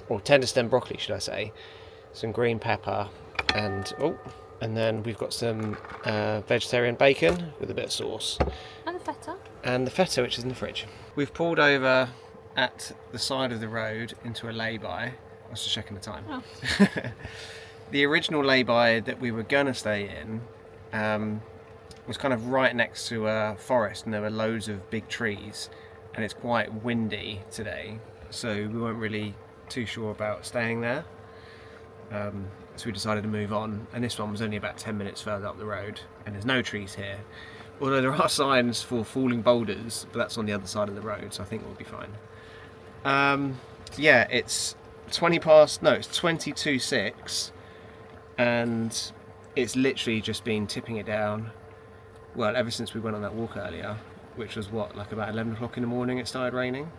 or tender stem broccoli, should I say, some green pepper, and then we've got some vegetarian bacon with a bit of sauce. And the feta. And the feta, which is in the fridge. We've pulled over at the side of the road into a lay-by. I was just checking the time. Oh. The original lay-by that we were gonna stay in was kind of right next to a forest, and there were loads of big trees, and it's quite windy today, so we weren't really too sure about staying there. So we decided to move on, and this one was only about 10 minutes further up the road, and there's no trees here. Although there are signs for falling boulders, but that's on the other side of the road, so I think we'll be fine. Yeah, it's 22:06, and it's literally just been tipping it down, well, ever since we went on that walk earlier, which was what, like about 11 o'clock in the morning it started raining.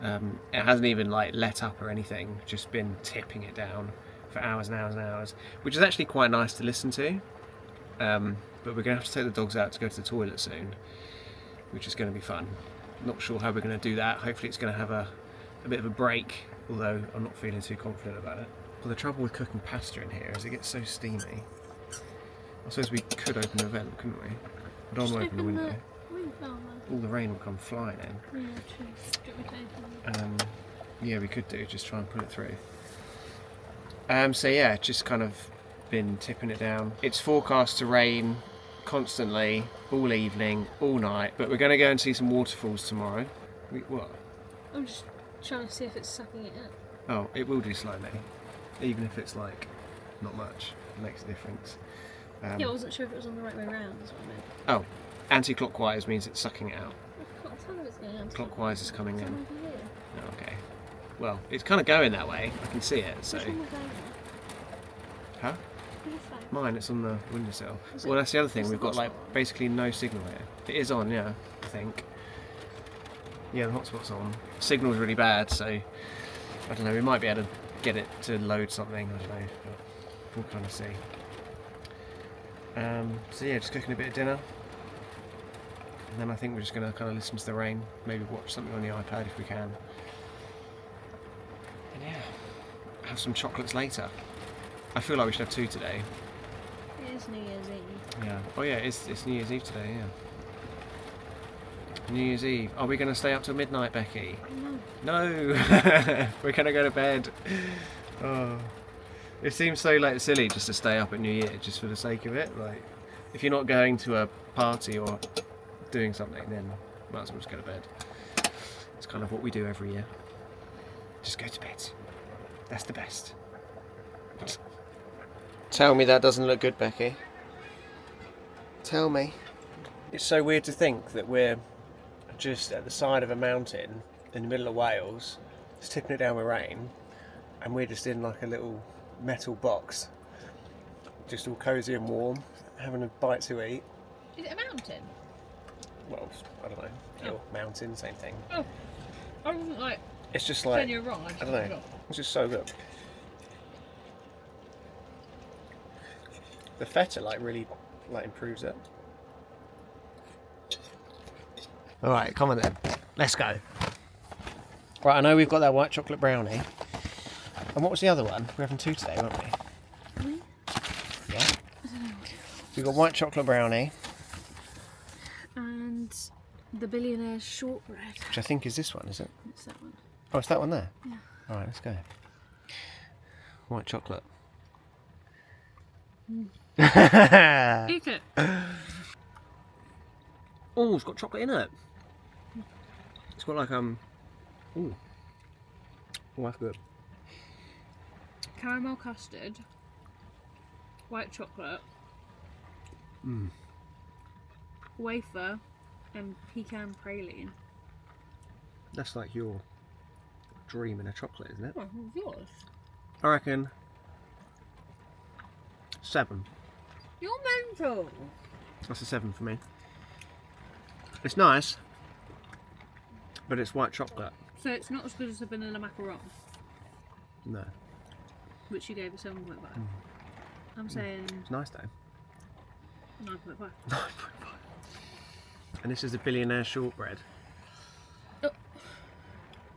It hasn't even like let up or anything, just been tipping it down for hours and hours and hours, which is actually quite nice to listen to. But we're going to have to take the dogs out to go to the toilet soon, which is going to be fun. Not sure how we're going to do that. Hopefully it's going to have a bit of a break, although I'm not feeling too confident about it. Well, the trouble with cooking pasta in here is it gets so steamy. I suppose we could open the vent, couldn't we? I don't want to open the window. All the rain will come flying in. Yeah, true. Yeah, we could do, just try and pull it through. So yeah, just kind of been tipping it down. It's forecast to rain constantly, all evening, all night, but we're going to go and see some waterfalls tomorrow. What? I'm just trying to see if it's sucking it up. Oh, it will do slowly, even if it's like not much. It makes a difference. Yeah, I wasn't sure if it was on the right way round, is what I meant. Oh, anti-clockwise means it's sucking it out. I can't tell if it's going anti-clockwise. Clockwise is coming It's in. over here. Oh, okay. Well, it's kind of going that way. I can see it. So. Which one was that? Huh? Where's that? Mine. It's on the windowsill. Is Well, it? that's the other thing. It's the We've got like hotspot. basically no signal here. It is on, yeah. think. Yeah, the hotspot's on. Signal's really bad, so I don't know. We might be able to get it to load something. I don't know. But we'll kind of see. So yeah, just cooking a bit of dinner. And then I think we're just going to kind of listen to the rain, maybe watch something on the iPad if we can. And yeah, have some chocolates later. I feel like we should have 2 today. It is New Year's Eve. Yeah. Oh yeah, it's New Year's Eve today, yeah. New Year's Eve. Are we going to stay up till midnight, Becky? No. No! We're going to go to bed. Oh. It seems so like silly just to stay up at New Year just for the sake of it. Like, if you're not going to a party or doing something, then might as well just go to bed. It's kind of what we do every year. Just go to bed. That's the best. Tell me that doesn't look good, Becky. Tell me. It's so weird to think that we're just at the side of a mountain in the middle of Wales, it's tipping it down with rain, and we're just in like a little metal box, just all cosy and warm, having a bite to eat. Is it a mountain? Well, I don't know. Hill, mountain, same thing. Oh, I wasn't like It's just saying like, you're wrong. I don't know. It's just so good. The feta like really like improves it. All right, come on then. Let's go. Right, I know we've got that white chocolate brownie. And what was the other one? We're having 2 today, weren't we? Yeah. We've got white chocolate brownie, And the billionaire shortbread. which I think is this one, is it? It's that one. Oh, it's that one there? Yeah. All right, let's go. White chocolate. Eat it. Oh, it's got chocolate in it. It's got like ooh. Oh, that's good. Caramel custard. White chocolate. Wafer. And pecan praline. That's like your dream in a chocolate, isn't it? Oh, it's yours. I reckon 7. You're mental. That's a 7 for me. It's nice, but it's white chocolate. So it's not as good as the vanilla macaron, No, which you gave a 7.5. I'm saying it's nice though. 9.5. 9.5. And this is the billionaire shortbread. Oh.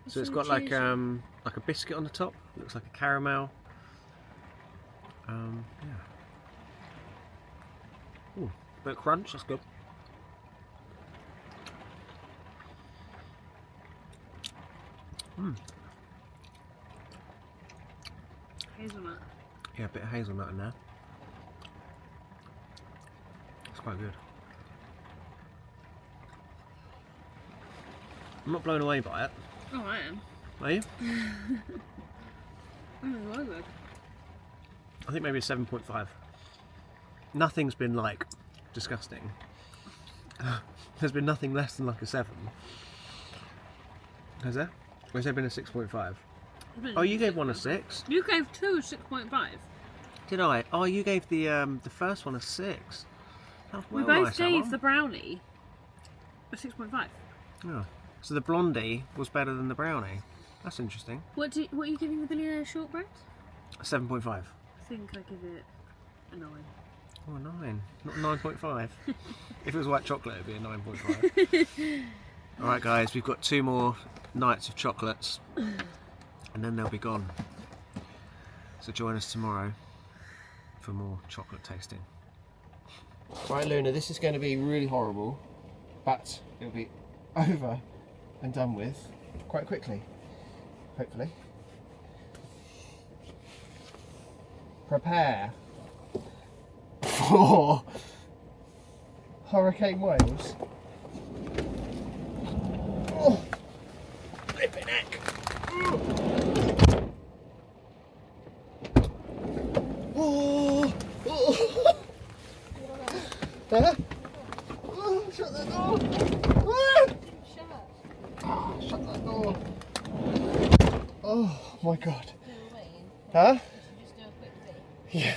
So it's got like a biscuit on the top. Looks like a caramel. Yeah. Ooh, bit of crunch. That's good. Hazelnut. Yeah, a bit of hazelnut in there. It's quite good. I'm not blown away by it. Oh, I am. Are you? Oh, good. I think maybe a 7.5. Nothing's been like disgusting. There's been nothing less than like a 7. Has there? Or has there been a 6.5? Oh, you gave one a 6. You gave 2 6.5. Did I? Oh, you gave the first one a 6. That was We well both nice, that gave one. the brownie a 6.5. Yeah. So the blondie was better than the brownie. That's interesting. What are you giving the billionaire shortbread? 7.5. I think I give it a 9. Oh, 9. Not 9.5. If it was white chocolate, it'd be a 9.5. Alright guys, we've got 2 more nights of chocolates and then they'll be gone. So join us tomorrow for more chocolate tasting. Right Luna, this is going to be really horrible, but it'll be over and done with quite quickly, hopefully. Prepare for Hurricane Wales. Oh, flipping heck. Oh, oh. Huh? Oh, shut that door. Ah, shut that door. Oh my god. Huh? Yeah.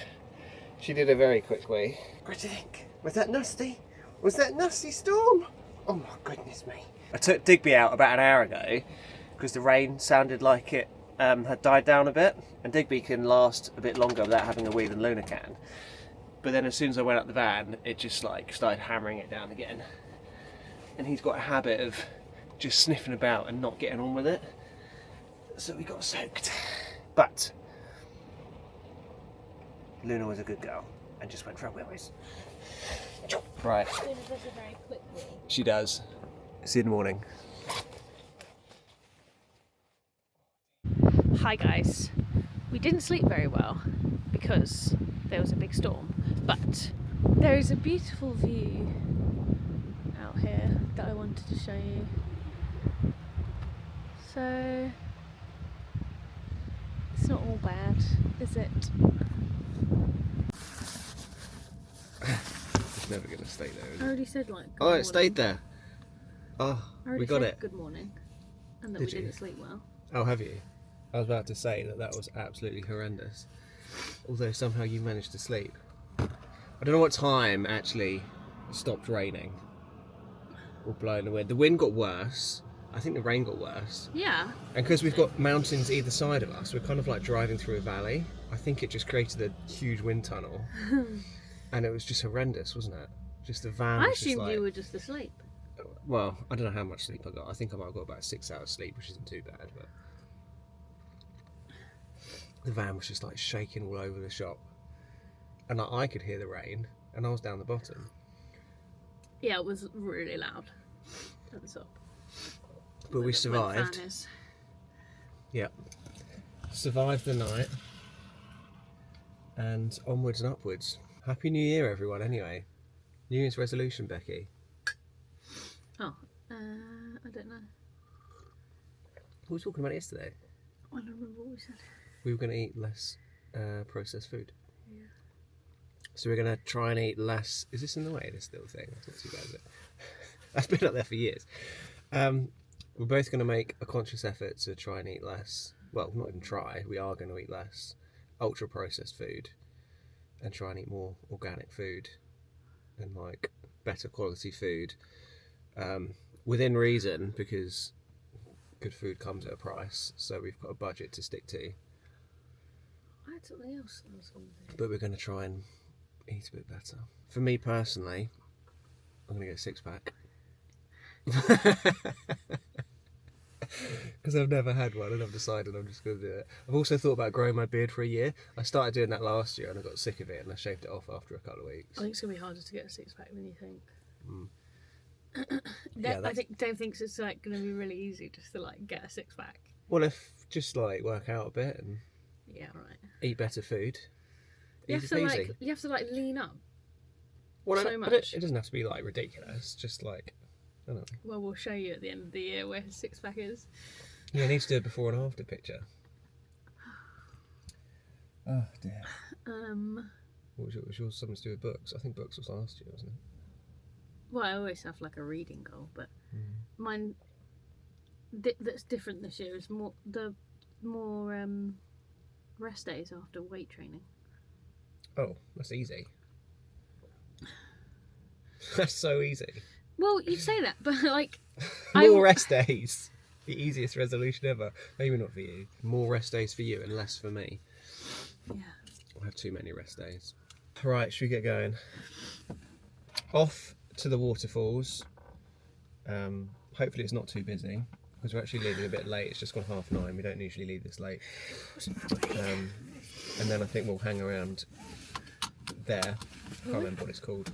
She did a very quick wee. What do you think? Was that nasty? Was that nasty storm? Oh my goodness me. I took Digby out about an hour ago because the rain sounded like it had died down a bit, and Digby can last a bit longer without having a wee than Luna can. But then as soon as I went up the van, it just like started hammering it down again. And he's got a habit of just sniffing about and not getting on with it. So we got soaked. But Luna was a good girl and just went for a wee-wees. Right. Luna does a very quick wee. She does. See you in the morning. Hi guys. We didn't sleep very well because there was a big storm, but there is a beautiful view out here that I wanted to show you. So it's not all bad, is it? It's never going to stay there, is I it? already said like good Oh, morning. it stayed there. Oh, I already we got said it. good morning, and that Did we you? didn't sleep well. Oh, have you? I was about to say that was absolutely horrendous. Although somehow you managed to sleep. I don't know what time actually it stopped raining or blowing the wind. The wind got worse. I think the rain got worse. Yeah. And because we've got mountains either side of us, we're kind of like driving through a valley. I think it just created a huge wind tunnel. And it was just horrendous, wasn't it? Just the van I was just assumed like... you were just asleep. Well, I don't know how much sleep I got. I think I might have got about 6 hours sleep, which isn't too bad, but... The van was just like shaking all over the shop. And like, I could hear the rain, and I was down the bottom. Yeah, it was really loud at the top. But we survived. Where the fan is. Yeah. Survived the night. And onwards and upwards. Happy New Year, everyone, anyway. New Year's resolution, Becky. Oh, I don't know. We were talking about it yesterday. I don't remember what we said. We were going to eat less processed food. Yeah. So we're going to try and eat less... Is this in the way, this little thing? That's not too bad, is it? That's been up there for years. We're both going to make a conscious effort to try and eat less. Well, not even try. We are going to eat less ultra-processed food and try and eat more organic food and like better quality food within reason, because good food comes at a price. So we've got a budget to stick to. I had something else I was going to do. But we're going to try and eat a bit better. For me personally, I'm going to get a six-pack. Because I've never had one and I've decided I'm just going to do it. I've also thought about growing my beard for a year. I started doing that last year and I got sick of it and I shaved it off after a couple of weeks. I think it's going to be harder to get a six-pack than you think. Yeah, I think Dave thinks it's like going to be really easy just to like get a six-pack. Well, if just like work out a bit and Yeah, right. eat better food, You easy have to peasy. you have to like lean up. Well, so but much. it doesn't have to be like ridiculous. Just like, I don't know. Well, we'll show you at the end of the year where his six-pack is. Yeah, I need to do a before and after picture. Oh dear. What was yours? Something to do with books? I think books was last year, wasn't it? Well, I always have like a reading goal, but mine that's different this year is more rest days after weight training. Oh, that's easy. That's so easy. Well, you say that, but like More rest days. The easiest resolution ever. Maybe not for you. More rest days for you and less for me. Yeah. I have too many rest days. Right, should we get going? Off to the waterfalls. Hopefully it's not too busy because we're actually leaving a bit late. It's just gone 9:30. We don't usually leave this late. And then I think we'll hang around there. I can't remember what it's called.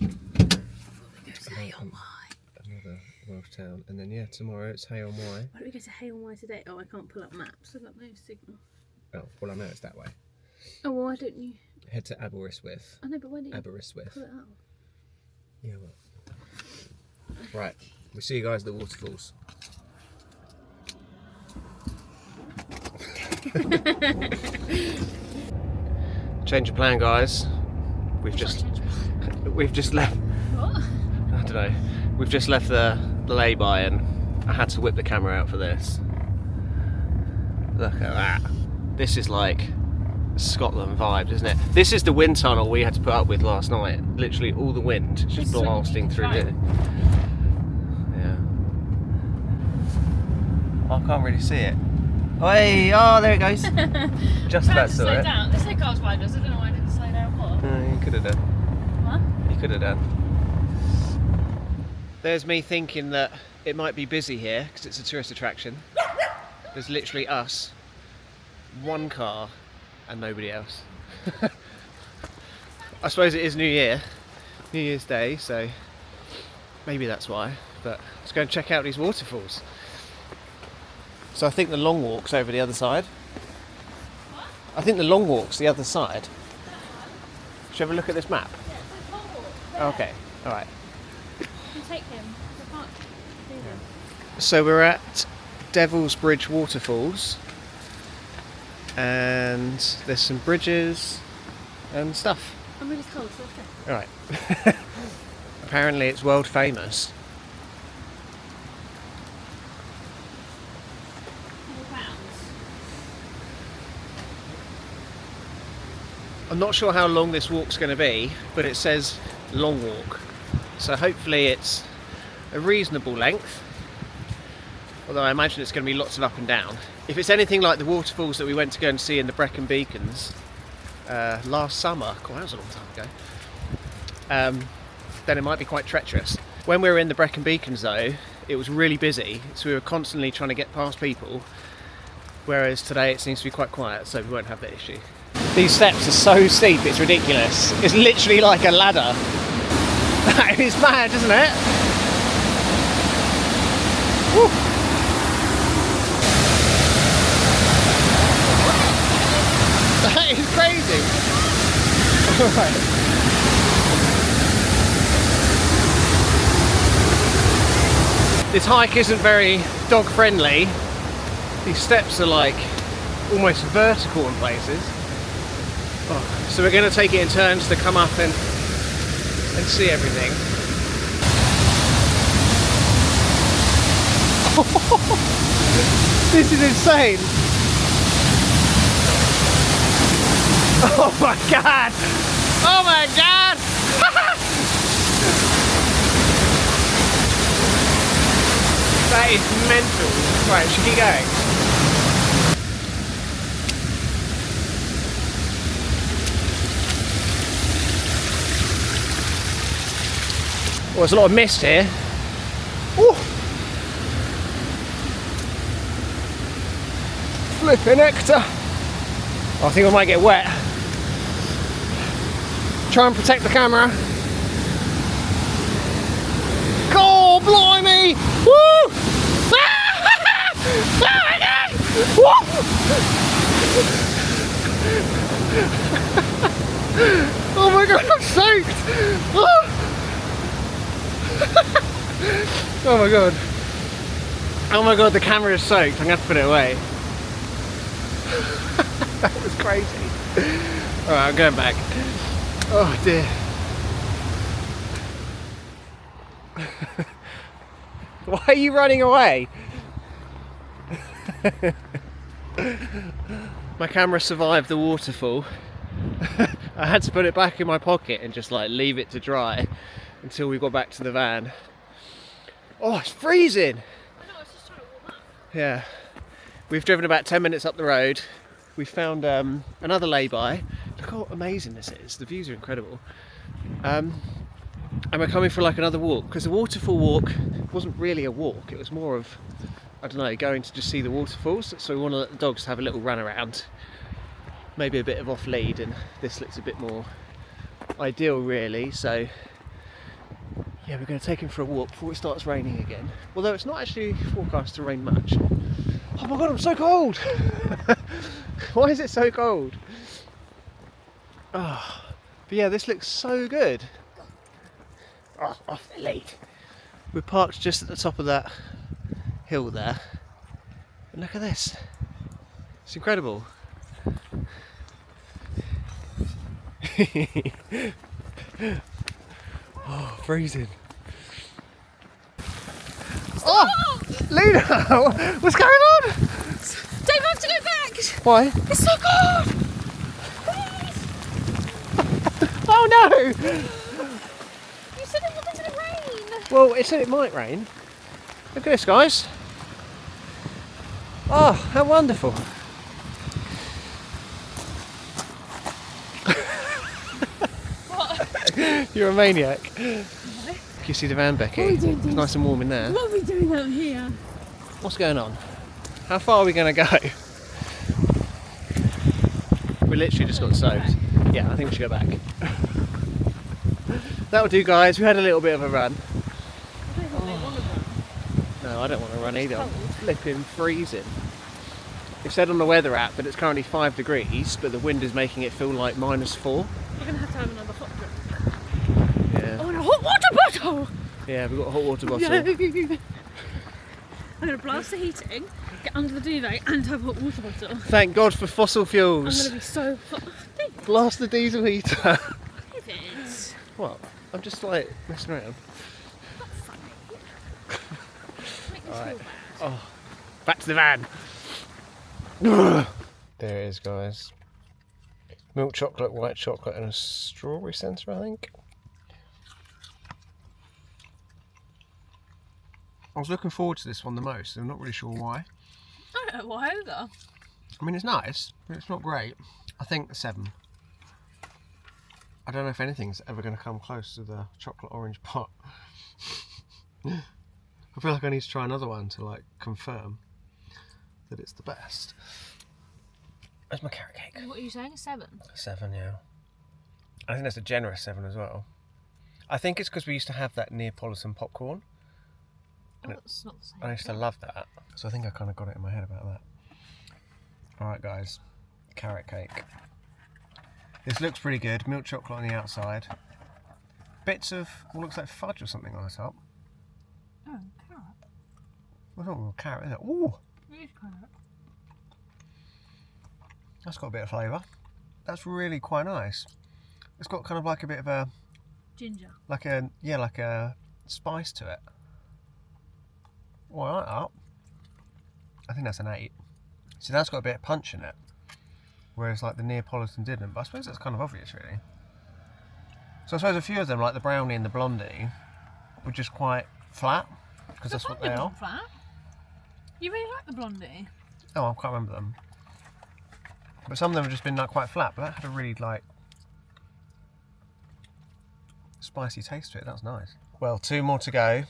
Another Welsh town. And then yeah, tomorrow it's Hay on Wye. Why don't we go to Hay on Wye today? Oh, I can't pull up maps. I've got no signal. Oh, well I know it's that way. Oh, well, why don't you? Head to Aberystwyth. I know, but why don't you Aberystwyth. pull it up? Yeah, well. Right, we'll see you guys at the waterfalls. Change of plan, guys. We've just left. What? I don't know. We've just left the lay-by, and I had to whip the camera out for this. Look at that. This is like Scotland vibes, isn't it? This is the wind tunnel we had to put up with last night. Literally all the wind just blasting through here. Yeah. I can't really see it. Oh, hey, oh, there it goes. Just about saw it. Down. They say cars behind us. I don't know why I didn't slow down more. You could have done. What? You could have done. There's me thinking that it might be busy here because it's a tourist attraction. There's literally us, one car, and nobody else. I suppose it is New Year's Day, so maybe that's why. But let's go and check out these waterfalls. So I think the long walk's over the other side. What? I think the long walk's the other side. Should we have a look at this map? Yeah, it's a long walk. There. Okay, alright. You can take him. I can't do them. So we're at Devil's Bridge Waterfalls. And there's some bridges and stuff. I'm really cold, so okay. Alright. Apparently it's world famous. I'm not sure how long this walk's going to be, but it says long walk. So hopefully it's a reasonable length. Although I imagine it's going to be lots of up and down. If it's anything like the waterfalls that we went to go and see in the Brecon Beacons last summer, God, that was a long time ago, then it might be quite treacherous. When we were in the Brecon Beacons though, it was really busy, so we were constantly trying to get past people, whereas today it seems to be quite quiet, so we won't have that issue. These steps are so steep, it's ridiculous. It's literally like a ladder. That is mad, isn't it? Woo. That is crazy. Alright. This hike isn't very dog friendly. These steps are like almost vertical in places. Oh, so we're going to take it in turns to come up and see everything. This is insane. Oh my god! Oh my god! That is mental. Right, should we keep going? Well, there's a lot of mist here. Ooh. Flipping hector. I think I might get wet. Try and protect the camera. God, blimey! Woo! Oh my god! Woo! Oh my god, I'm soaked! Oh my god. Oh my god, the camera is soaked. I'm going to have to put it away. That was crazy. Alright, I'm going back. Oh dear. Why are you running away? My camera survived the waterfall. I had to put it back in my pocket and just like leave it to dry until we got back to the van. Oh, it's freezing! I know, I was just trying to warm up. Yeah. We've driven about 10 minutes up the road. We found another lay-by. Look how amazing this is. The views are incredible. And we're coming for like another walk, because the waterfall walk wasn't really a walk. It was more of, I don't know, going to just see the waterfalls. So we want to let the dogs have a little run around. Maybe a bit of off-lead, and this looks a bit more ideal really. So yeah, we're going to take him for a walk before it starts raining again. Although it's not actually forecast to rain much. Oh my god, I'm so cold! Why is it so cold? Oh, but yeah, this looks so good. Oh, off the lead. We're parked just at the top of that hill there. And look at this. It's incredible. Oh, freezing. Oh, Luna, what's going on? Dave, I have to go back! Why? It's so cold! Oh no! You said it wasn't going to rain! Well, it said it might rain. Look at this, guys. Oh, how wonderful. What? You're a maniac. No. Can you see the van, Becky? What are we doing, It's nice and warm in there. What are we doing out here? What's going on? How far are we going to go? We literally just got soaked. Yeah, I think we should go back. That'll do, guys. We had a little bit of a run. I don't think they want to run. No, I don't want to run either. I'm Cold. flipping freezing. It said on the weather app that it's currently 5 degrees, but the wind is making it feel like -4. We're going to have another hot drink. Yeah. Oh, and a hot water bottle! Yeah, we've got a hot water bottle. Yay. I'm going to blast the heating, get under the duvet and have a hot water bottle. Thank God for fossil I'm fuels. going to be so hot. Blast the diesel heater. David. What? I'm just like messing around. Not funny. Make me Alright. feel bad. Oh, back to the van. There it is, guys. Milk chocolate, white chocolate, and a strawberry centre, I think. I was looking forward to this one the most. I'm not really sure why. I don't know why either. I mean, it's nice, but it's not great. I think 7. I don't know if anything's ever going to come close to the chocolate orange pot. I feel like I need to try another one to like confirm that it's the best. Where's my carrot cake? What are you saying? 7? 7, yeah. I think that's a generous 7 as well. I think it's because we used to have that Neapolitan popcorn. Oh, it's not the same. I used to love that, so I think I kind of got it in my head about that. Alright guys, carrot cake. This looks pretty good, milk chocolate on the outside. Bits of what looks like fudge or something on the top. Oh, carrot. Well, not real carrot, is it? Ooh, It is carrot. that's got a bit of flavour. That's really quite nice. It's got kind of like a bit of a, Ginger. like a spice to it. Oh, I like that. I think that's an 8. See, that's got a bit of punch in it, whereas like the Neapolitan didn't. But I suppose that's kind of obvious, really. So I suppose a few of them, like the brownie and the blondie, were just quite flat because that's what they are. Flat. You really like the blondie? Oh, I can't remember them. But some of them have just been like quite flat. But that had a really like spicy taste to it. That was nice. Well, 2 more to go.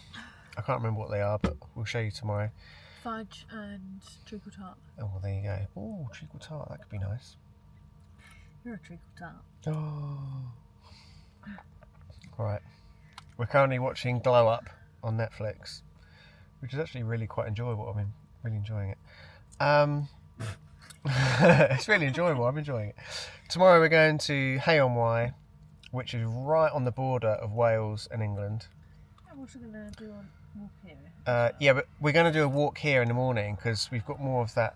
I can't remember what they are, but we'll show you tomorrow. Fudge and treacle tart. Oh, well, there you go. Oh, treacle tart. That could be nice. You're a treacle tart. Oh. Right. We're currently watching Glow Up on Netflix, which is actually really quite enjoyable. I mean, really enjoying it. It's really enjoyable. I'm enjoying it. Tomorrow we're going to Hay-on-Wye, which is right on the border of Wales and England. What are you going to do on walk here? Yeah, but we're going to do a walk here in the morning because we've got more of that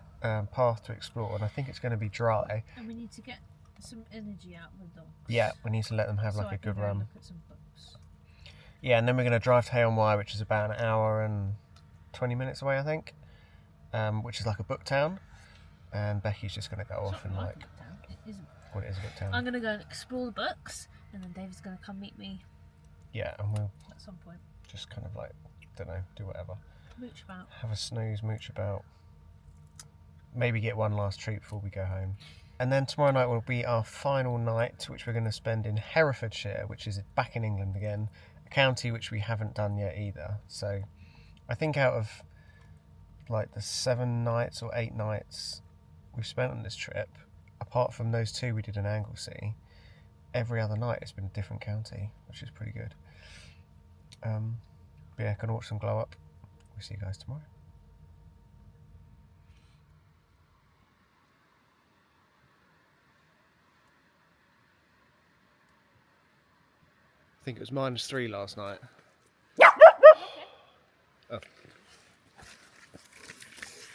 path to explore, and I think it's going to be dry. And we need to get some energy out of the dogs. Yeah, we need to let them have So like I a can good go and run. Look at some books. Yeah, and then we're going to drive to Hay-on-Wye, which is about 1 hour and 20 minutes away, I think, which is like a book town. And Becky's just going to go off and like, It isn't. well, it is a book town. I'm going to go and explore the books, and then David's going to come meet me Yeah, and we'll at some point. just kind of like, don't know, do whatever. Mooch about. Have a snooze, mooch about. Maybe get one last treat before we go home. And then tomorrow night will be our final night, which we're going to spend in Herefordshire, which is back in England again, a county which we haven't done yet either. So I think out of like the 7 nights or 8 nights we've spent on this trip, apart from those 2 we did in Anglesey, every other night it's been a different county, which is pretty good. But yeah, gonna watch them glow up. We'll see you guys tomorrow. I think it was -3 last night. Oh.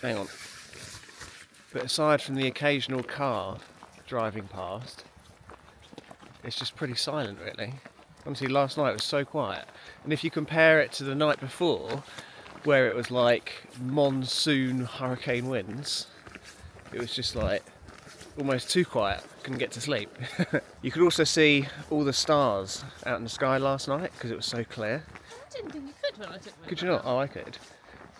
Hang on. But aside from the occasional car driving past, it's just pretty silent, really. Honestly, last night was so quiet. And if you compare it to the night before, where it was like monsoon hurricane winds, it was just like almost too quiet. Couldn't get to sleep. You could also see all the stars out in the sky last night because it was so clear. I didn't think you could when I took my Could you not? Oh, I could.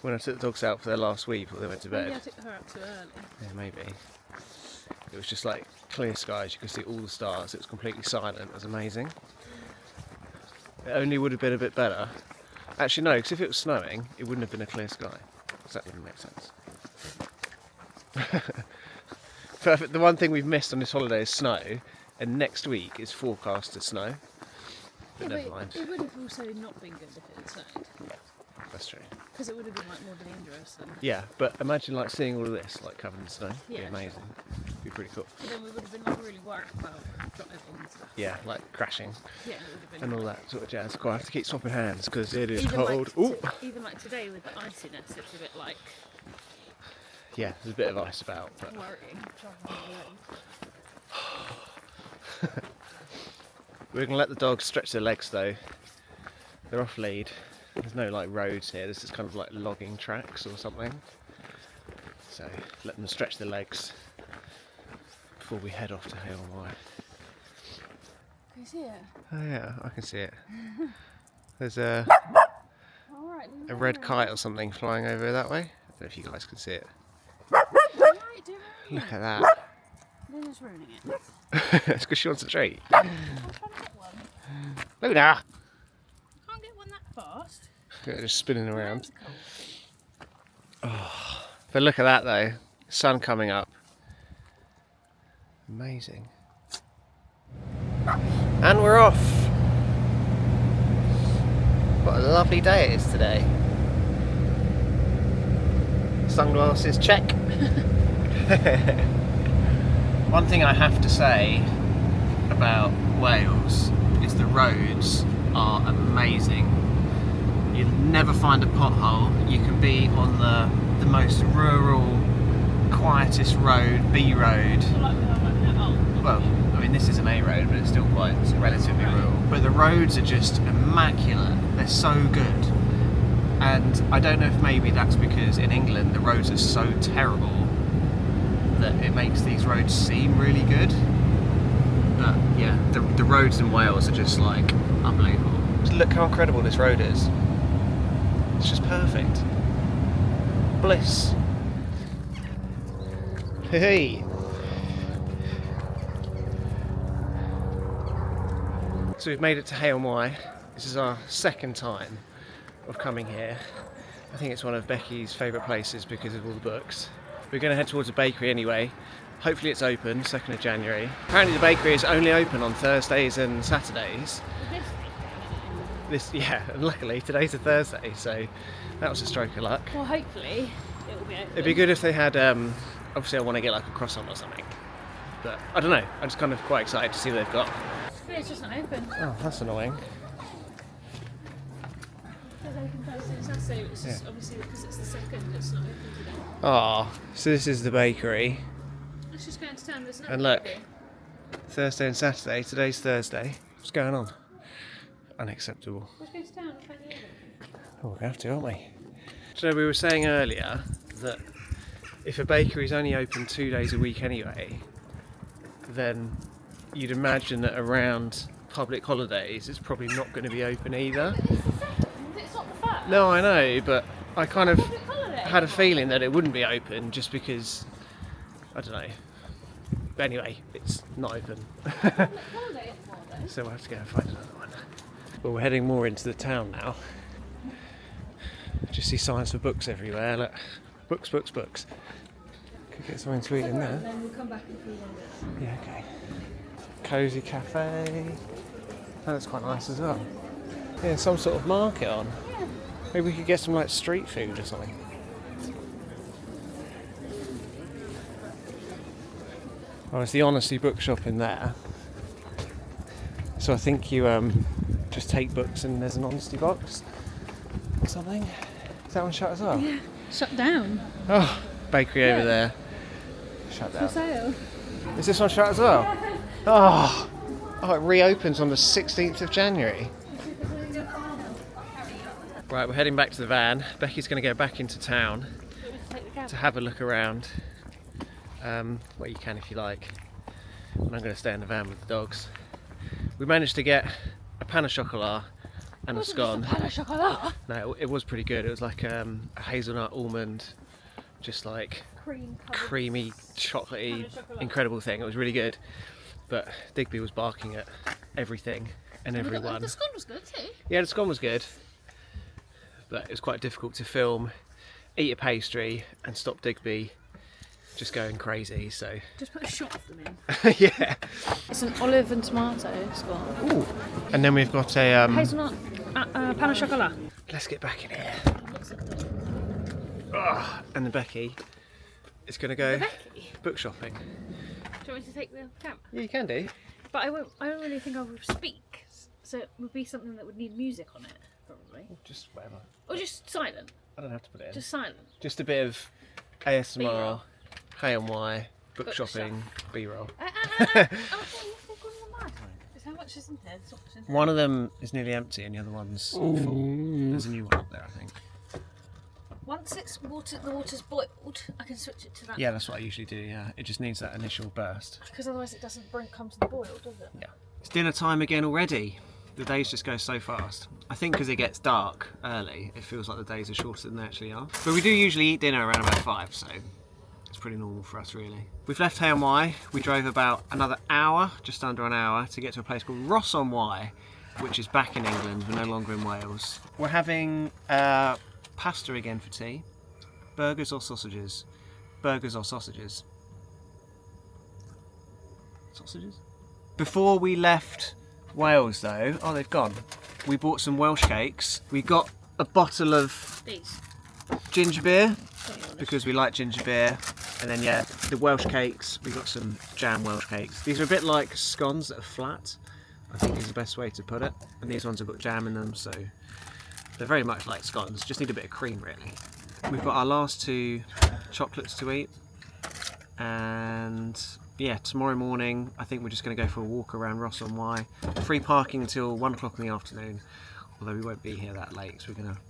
when I took the dogs out for their last week before they went to Maybe bed. I took her out too early. Yeah, maybe. It was just like clear skies, you could see all the stars, it was completely silent, it was amazing. It only would have been a bit better. Actually no, because if it was snowing, it wouldn't have been a clear sky. So that wouldn't make sense. But the one thing we've missed on this holiday is snow, and next week is forecast to snow. But never mind. It would have also not been good if it had snowed. That's true. Because it would have been like more dangerous than. Yeah, but imagine like seeing all of this like covered in snow. It'd be Yeah, amazing. It'd be pretty cool. But then we would have been like really worried about driving and stuff. Yeah, like crashing Yeah, it would have been. and all that sort of jazz. Quite have to keep swapping hands because it is Even cold. Like, Ooh. even like today with the iciness, it's a bit like Yeah, there's a bit of ice about, but worrying. Driving on the road. we're gonna let the dogs stretch their legs though. They're off lead. There's no like roads here. This is kind of like logging tracks or something. So let them stretch their legs before we head off to Hale Wye. Can you see it? Oh yeah, I can see it. There's a Alright. red kite or something flying over that way. I don't know if you guys can see it. Look at that. Luna's ruining it. It's because she wants a treat. I'm trying to get one. Luna! I can't get one that fast. Yeah, just spinning around. It's cold. Oh, but look at that though. Sun coming up. Amazing. And we're off. What a lovely day it is today. Sunglasses, check. One thing I have to say about Wales is the roads are amazing. You'll never find a pothole. You can be on the most rural, quietest road, B road. So like we are right now. Well, I mean this is an A road, but it's still quite relatively rural. But the roads are just immaculate. They're so good. And I don't know if maybe that's because in England the roads are so terrible that it makes these roads seem really good. But yeah, the roads in Wales are just like unbelievable. Just look how incredible this road is. It's just perfect. Bliss. Hey. So we've made it to Hale Wye. This is our second time of coming here. I think it's one of Becky's favourite places because of all the books. We're going to head towards a bakery anyway. Hopefully it's open, 2nd of January. Apparently the bakery is only open on Thursdays and Saturdays. Yeah, and luckily today's a Thursday, so that was a stroke of luck. Well, hopefully it will be open. It'd be good if they had, obviously I want to get like a croissant or something. But I don't know, I'm just kind of quite excited to see what they've got. But it's just not open. Oh, that's annoying. It's open Thursday and Saturday. It's just obviously because it's the second, it's not open today. Oh, so this is the bakery. Let's just go into town. There's no And look, bakery. Thursday and Saturday. Today's Thursday. What's going on? Unacceptable. Let's go to town and find the oven. Oh, we're going to have to, aren't we? So we were saying earlier that if a bakery is only open 2 days a week anyway, then you'd imagine that around public holidays it's probably not going to be open either. But it's the second. It's not the first. No, I know, but I kind of Public holiday. had a feeling that it wouldn't be open just because, I don't know. But anyway, it's not open. Public holiday is more though. So we'll have to go and find another one. Well, we're heading more into the town now. Just see signs for books everywhere. Look, books, books, books. Could get something sweet in there. Then we'll come back if we want it. Yeah, okay. Cozy cafe. Oh, that's quite nice as well. Yeah, some sort of market on. Yeah. Maybe we could get some like street food or something. Oh, it's the Honesty bookshop in there. So I think you just take books and there's an Honesty box or something. Is that one shut as well? Yeah. Shut down. Oh, bakery over there. Shut For down. sale. Is this one shut as well? Oh, it reopens on the 16th of January. Right, we're heading back to the van. Becky's going to go back into town to have a look around. Well, you can if you like. And I'm going to stay in the van with the dogs. We managed to get a pain au chocolat and a Wasn't scone. just a pain au chocolat. No, it was pretty good. It was like a hazelnut almond, just like creamy, chocolatey, incredible thing. It was really good. But Digby was barking at everything and everyone. The scone was good too. Yeah, the scone was good, but it was quite difficult to film, eat a pastry and stop Digby just going crazy, so... Just put a shot of them in. Yeah. It's an olive and tomato scone. Ooh. And then we've got a... Hazelnut pain au chocolat. Let's get back in here. And then Becky is going to go Becky? book shopping. Do you want me to take the camera? Yeah, you can do. But I don't really think I would speak. So it would be something that would need music on it, probably. Just whatever. Or just silent. I don't have to put it in. Just silent. Just a bit of ASMR, B-roll. H&Y, book Book shopping, B-roll. How much is in there? It's not much in there. One of them is nearly empty and the other one's full. There's a new one up there, I think. Once the water's boiled, I can switch it to that. Yeah, that's what I usually do, yeah. It just needs that initial burst. Because otherwise it doesn't come to the boil, does it? Yeah. It's dinner time again already. The days just go so fast. I think because it gets dark early, it feels like the days are shorter than they actually are. But we do usually eat dinner around about 5, so it's pretty normal for us, really. We've left Hay-on-Wye. We drove about another hour, just under an hour, to get to a place called Ross-on-Wye, which is back in England. We're no longer in Wales. We're having pasta again for tea. Burgers or sausages? Burgers or sausages? Sausages? Before we left Wales though, oh they've gone. We bought some Welsh cakes. We got a bottle of These. ginger beer because we like ginger beer. And then yeah, the Welsh cakes, we got some jam Welsh cakes. These are a bit like scones that are flat, I think is the best way to put it. And these ones have got jam in them, so they're very much like scones, just need a bit of cream really. We've got our last 2 chocolates to eat. And yeah, tomorrow morning I think we're just going to go for a walk around Ross-on-Wye. Free parking until 1 o'clock in the afternoon, although we won't be here that late, so we're going to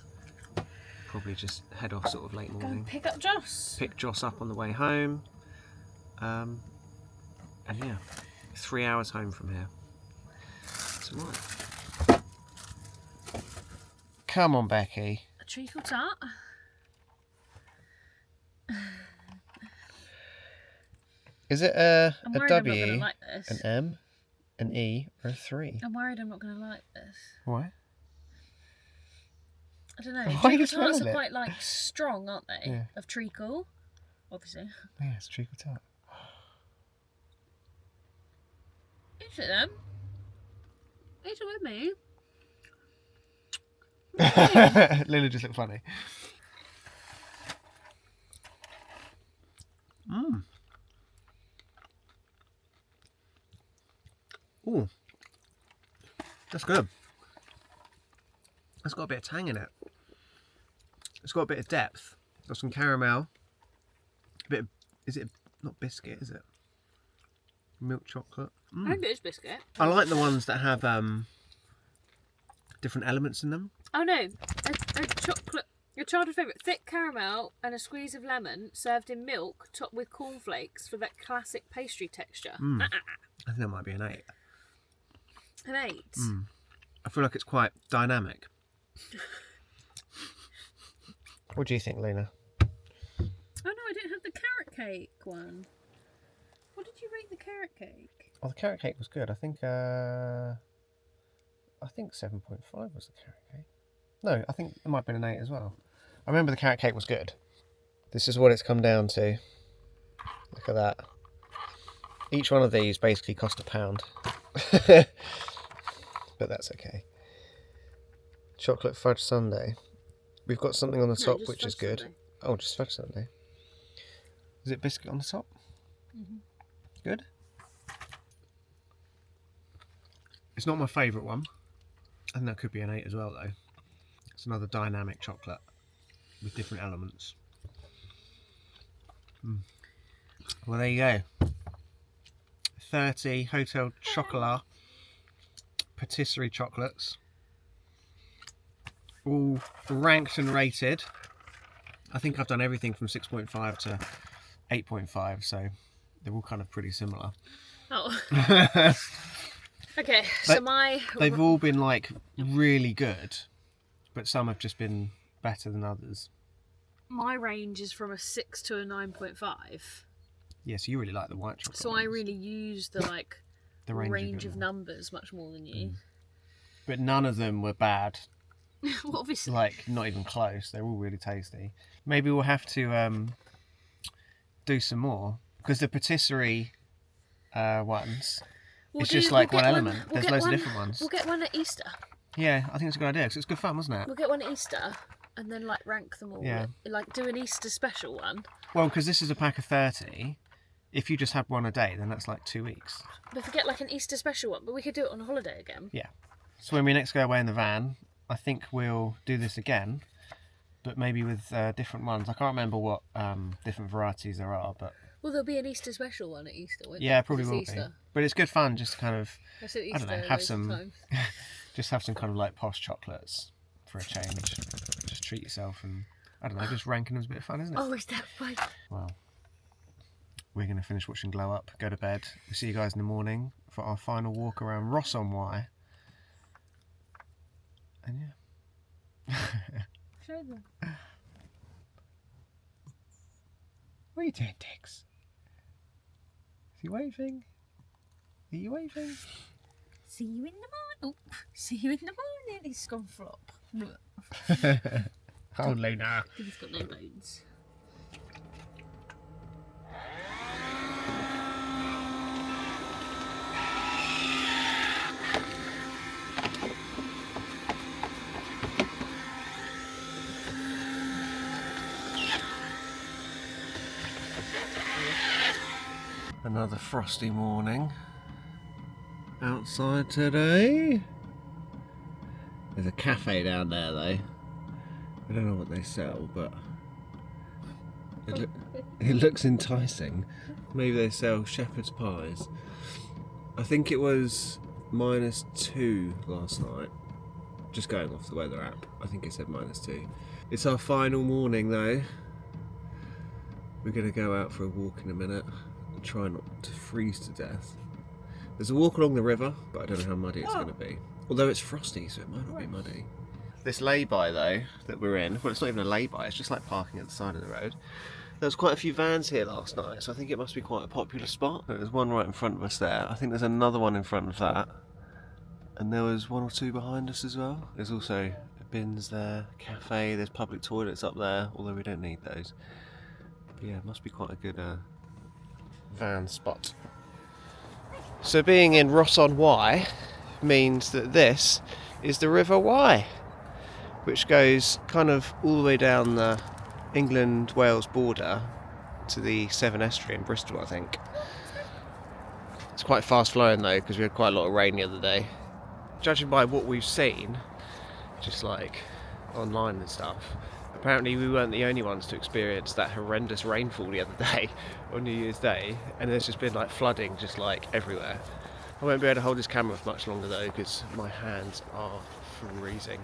probably just head off sort of late Go morning. and pick up Joss. Pick Joss up on the way home. And yeah, 3 hours home from here. Tomorrow. Come on, Becky. A treacle tart. Is it I'm a worried I'm not W, going to like this. an M, an E, or a 3? I'm worried I'm not going to like this. Why? I don't know. Why are you Treacle tarts smelling are it? quite like strong, aren't they? Yeah. Of treacle, obviously. Yeah, it's treacle tart. Is it them? Eat it with me. Lily just looked funny. Mmm. Ooh. That's good. It's got a bit of tang in it. It's got a bit of depth. Got some caramel. A bit of, is it not biscuit, is it? Milk chocolate. I think it is biscuit. I like the ones that have different elements in them. Oh no, a chocolate, your childhood favourite, thick caramel and a squeeze of lemon served in milk topped with cornflakes for that classic pastry texture. I think that might be an 8. An 8. I feel like it's quite dynamic. What do you think, Lena? Oh no, I didn't have the carrot cake one. What did you rate the carrot cake? Oh, the carrot cake was good. I think 7.5 was the carrot cake. No, I think it might have been an 8 as well. I remember the carrot cake was good. This is what it's come down to. Look at that. Each one of these basically cost £1. But that's okay. Chocolate fudge sundae. We've got something on the top just which is fudge good. sundae. Oh, just fudge sundae. Is it biscuit on the top? Good. It's not my favourite one. I think that could be an 8 as well though. It's another dynamic chocolate with different elements. Well, there you go. 30 Hotel Chocolat patisserie chocolates. All ranked and rated. I think I've done everything from 6.5 to 8.5, so they're all kind of pretty similar. Oh. Okay, so They've all been like really good, but some have just been better than others. my range is from a 6 to a 9.5. Yeah, so you really like the white chocolate So ones. I really use the The range of good ones. numbers much more than you. But none of them were bad. Well, obviously. Like, not even close. They're all really tasty. Maybe we'll have to do some more, because the patisserie ones, it's just like one element. There's loads of different ones. We'll get one at Easter. Yeah, I think it's a good idea, because it's good fun, wasn't it? We'll get one at Easter and then like rank them all. Yeah. Like do an Easter special one. Well, because this is a pack of 30. If you just had one a day, then that's like 2 weeks. But if we get like an Easter special one, but we could do it on a holiday again. Yeah. So when we next go away in the van, I think we'll do this again, but maybe with different ones. I can't remember what different varieties there are, but... Well, there'll be an Easter special one at Easter, won't Yeah, there? probably will Easter. be. But it's good fun just to kind of, I said I don't know, Easter have loads of some, times. just have some kind of like posh chocolates for a change. Just treat yourself and, I don't know, just ranking them's a bit of fun, isn't it? Oh, is that fun? Well, we're going to finish watching Glow Up, go to bed. We'll see you guys in the morning for our final walk around Ross-on-Wye. And yeah. Show them. What are you doing, Dix? Is he waving? Are you waving? See you in the morning. Oh, see you in the morning. He's gone flop. Oh, Luna. He's got no bones. Another frosty morning outside today. There's a cafe down there though. I don't know what they sell, but it looks enticing. Maybe they sell shepherd's pies. I think it was -2 last night. Just going off the weather app, I think it said -2. It's our final morning though. We're going to go out for a walk in a minute. Try not to freeze to death. There's a walk along the river, but I don't know how muddy it's going to be. Although it's frosty, so it might not be muddy. This lay-by though, that we're in, well it's not even a lay-by, it's just like parking at the side of the road. There was quite a few vans here last night, so I think it must be quite a popular spot. There's one right in front of us there. I think there's another one in front of that. And there was 1 or 2 behind us as well. There's also bins there, cafe, there's public toilets up there, although we don't need those. But yeah, it must be quite a good van spot. So being in Ross-on-Wye means that this is the River Wye, which goes kind of all the way down the England-Wales border to the Severn Estuary in Bristol, I think. It's quite fast flowing though, because we had quite a lot of rain the other day. Judging by what we've seen, just like online and stuff, apparently we weren't the only ones to experience that horrendous rainfall the other day on New Year's Day, and there's just been like flooding just like everywhere. I won't be able to hold this camera for much longer though, because my hands are freezing.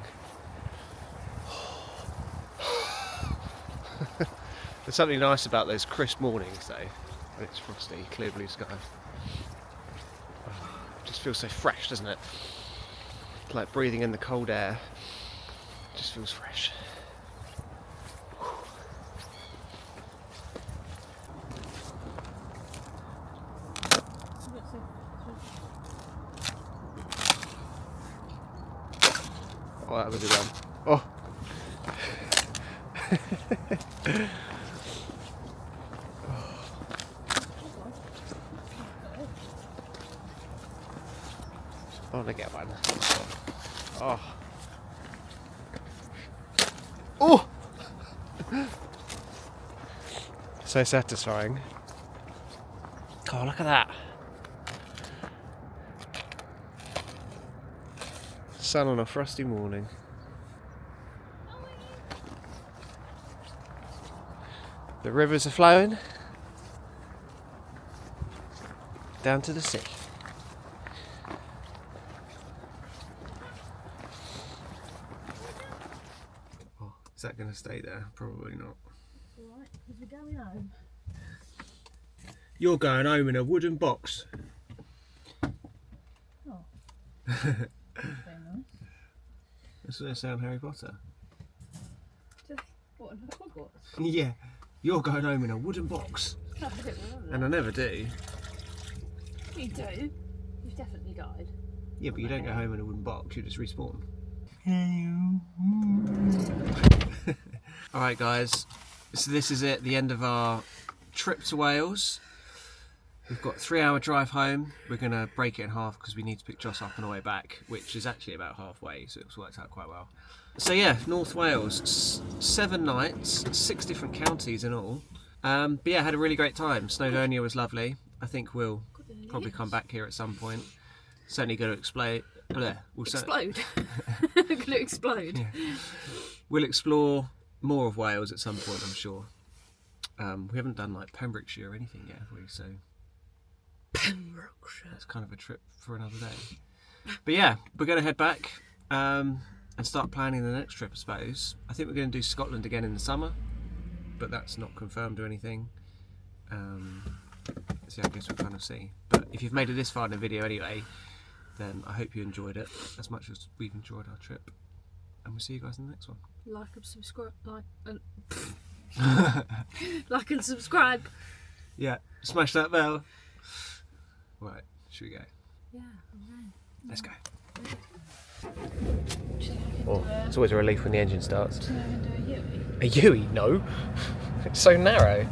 There's something nice about those crisp mornings though, when it's frosty, clear blue sky. It just feels so fresh, doesn't it? Like breathing in the cold air, it just feels fresh. Oh, that was a good one. Oh. I want to get one. Oh. Oh! So satisfying. Oh, look at that. Sun on a frosty morning. The rivers are flowing down to the sea. Oh, is that going to stay there? Probably not. Alright, because we're going home. You're going home in a wooden box. Oh. Very nice. That's what they say on Harry Potter. What, in Hogwarts? Yeah, you're going home in a wooden box. I don't remember And I never do. that. You do. You've definitely died. Yeah, but you don't go home in a wooden box, you just respawn. Alright guys, so this is it, the end of our trip to Wales. We've got a 3-hour drive home. We're going to break it in half because we need to pick Joss up on the way back, which is actually about halfway, so it's worked out quite well. So yeah, North Wales, 7 nights, 6 different counties in all. But yeah, had a really great time. Snowdonia was lovely. I think we'll probably come back here at some point. Certainly going to explode. Explode. Going to explode. Yeah. We'll explore more of Wales at some point, I'm sure. We haven't done like Pembrokeshire or anything yet, have we? So Pembrokeshire. that's kind of a trip for another day. But yeah, we're going to head back and start planning the next trip, I suppose. I think we're going to do Scotland again in the summer, but that's not confirmed or anything. So I guess we'll kind of see. But if you've made it this far in the video anyway, then I hope you enjoyed it as much as we've enjoyed our trip. And we'll see you guys in the next one. Like and subscribe. Like and subscribe. Yeah, smash that bell. Right, should we go? Yeah, Let's go. Well, it's always a relief when the engine starts. Do you know how to do a Yui? A Yui? No. It's so narrow.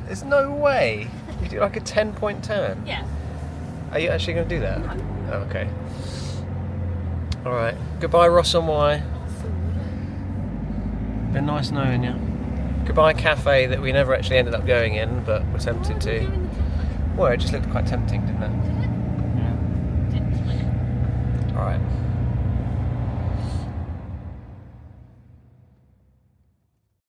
There's no way. You do like a 10-point turn. Yeah. Are you actually going to do that? No. Oh, okay. Alright. Goodbye, Ross on Wye. Been nice knowing you. Goodbye, cafe that we never actually ended up going in, but were tempted to. Well, it just looked quite tempting, didn't it? Didn't it? Alright.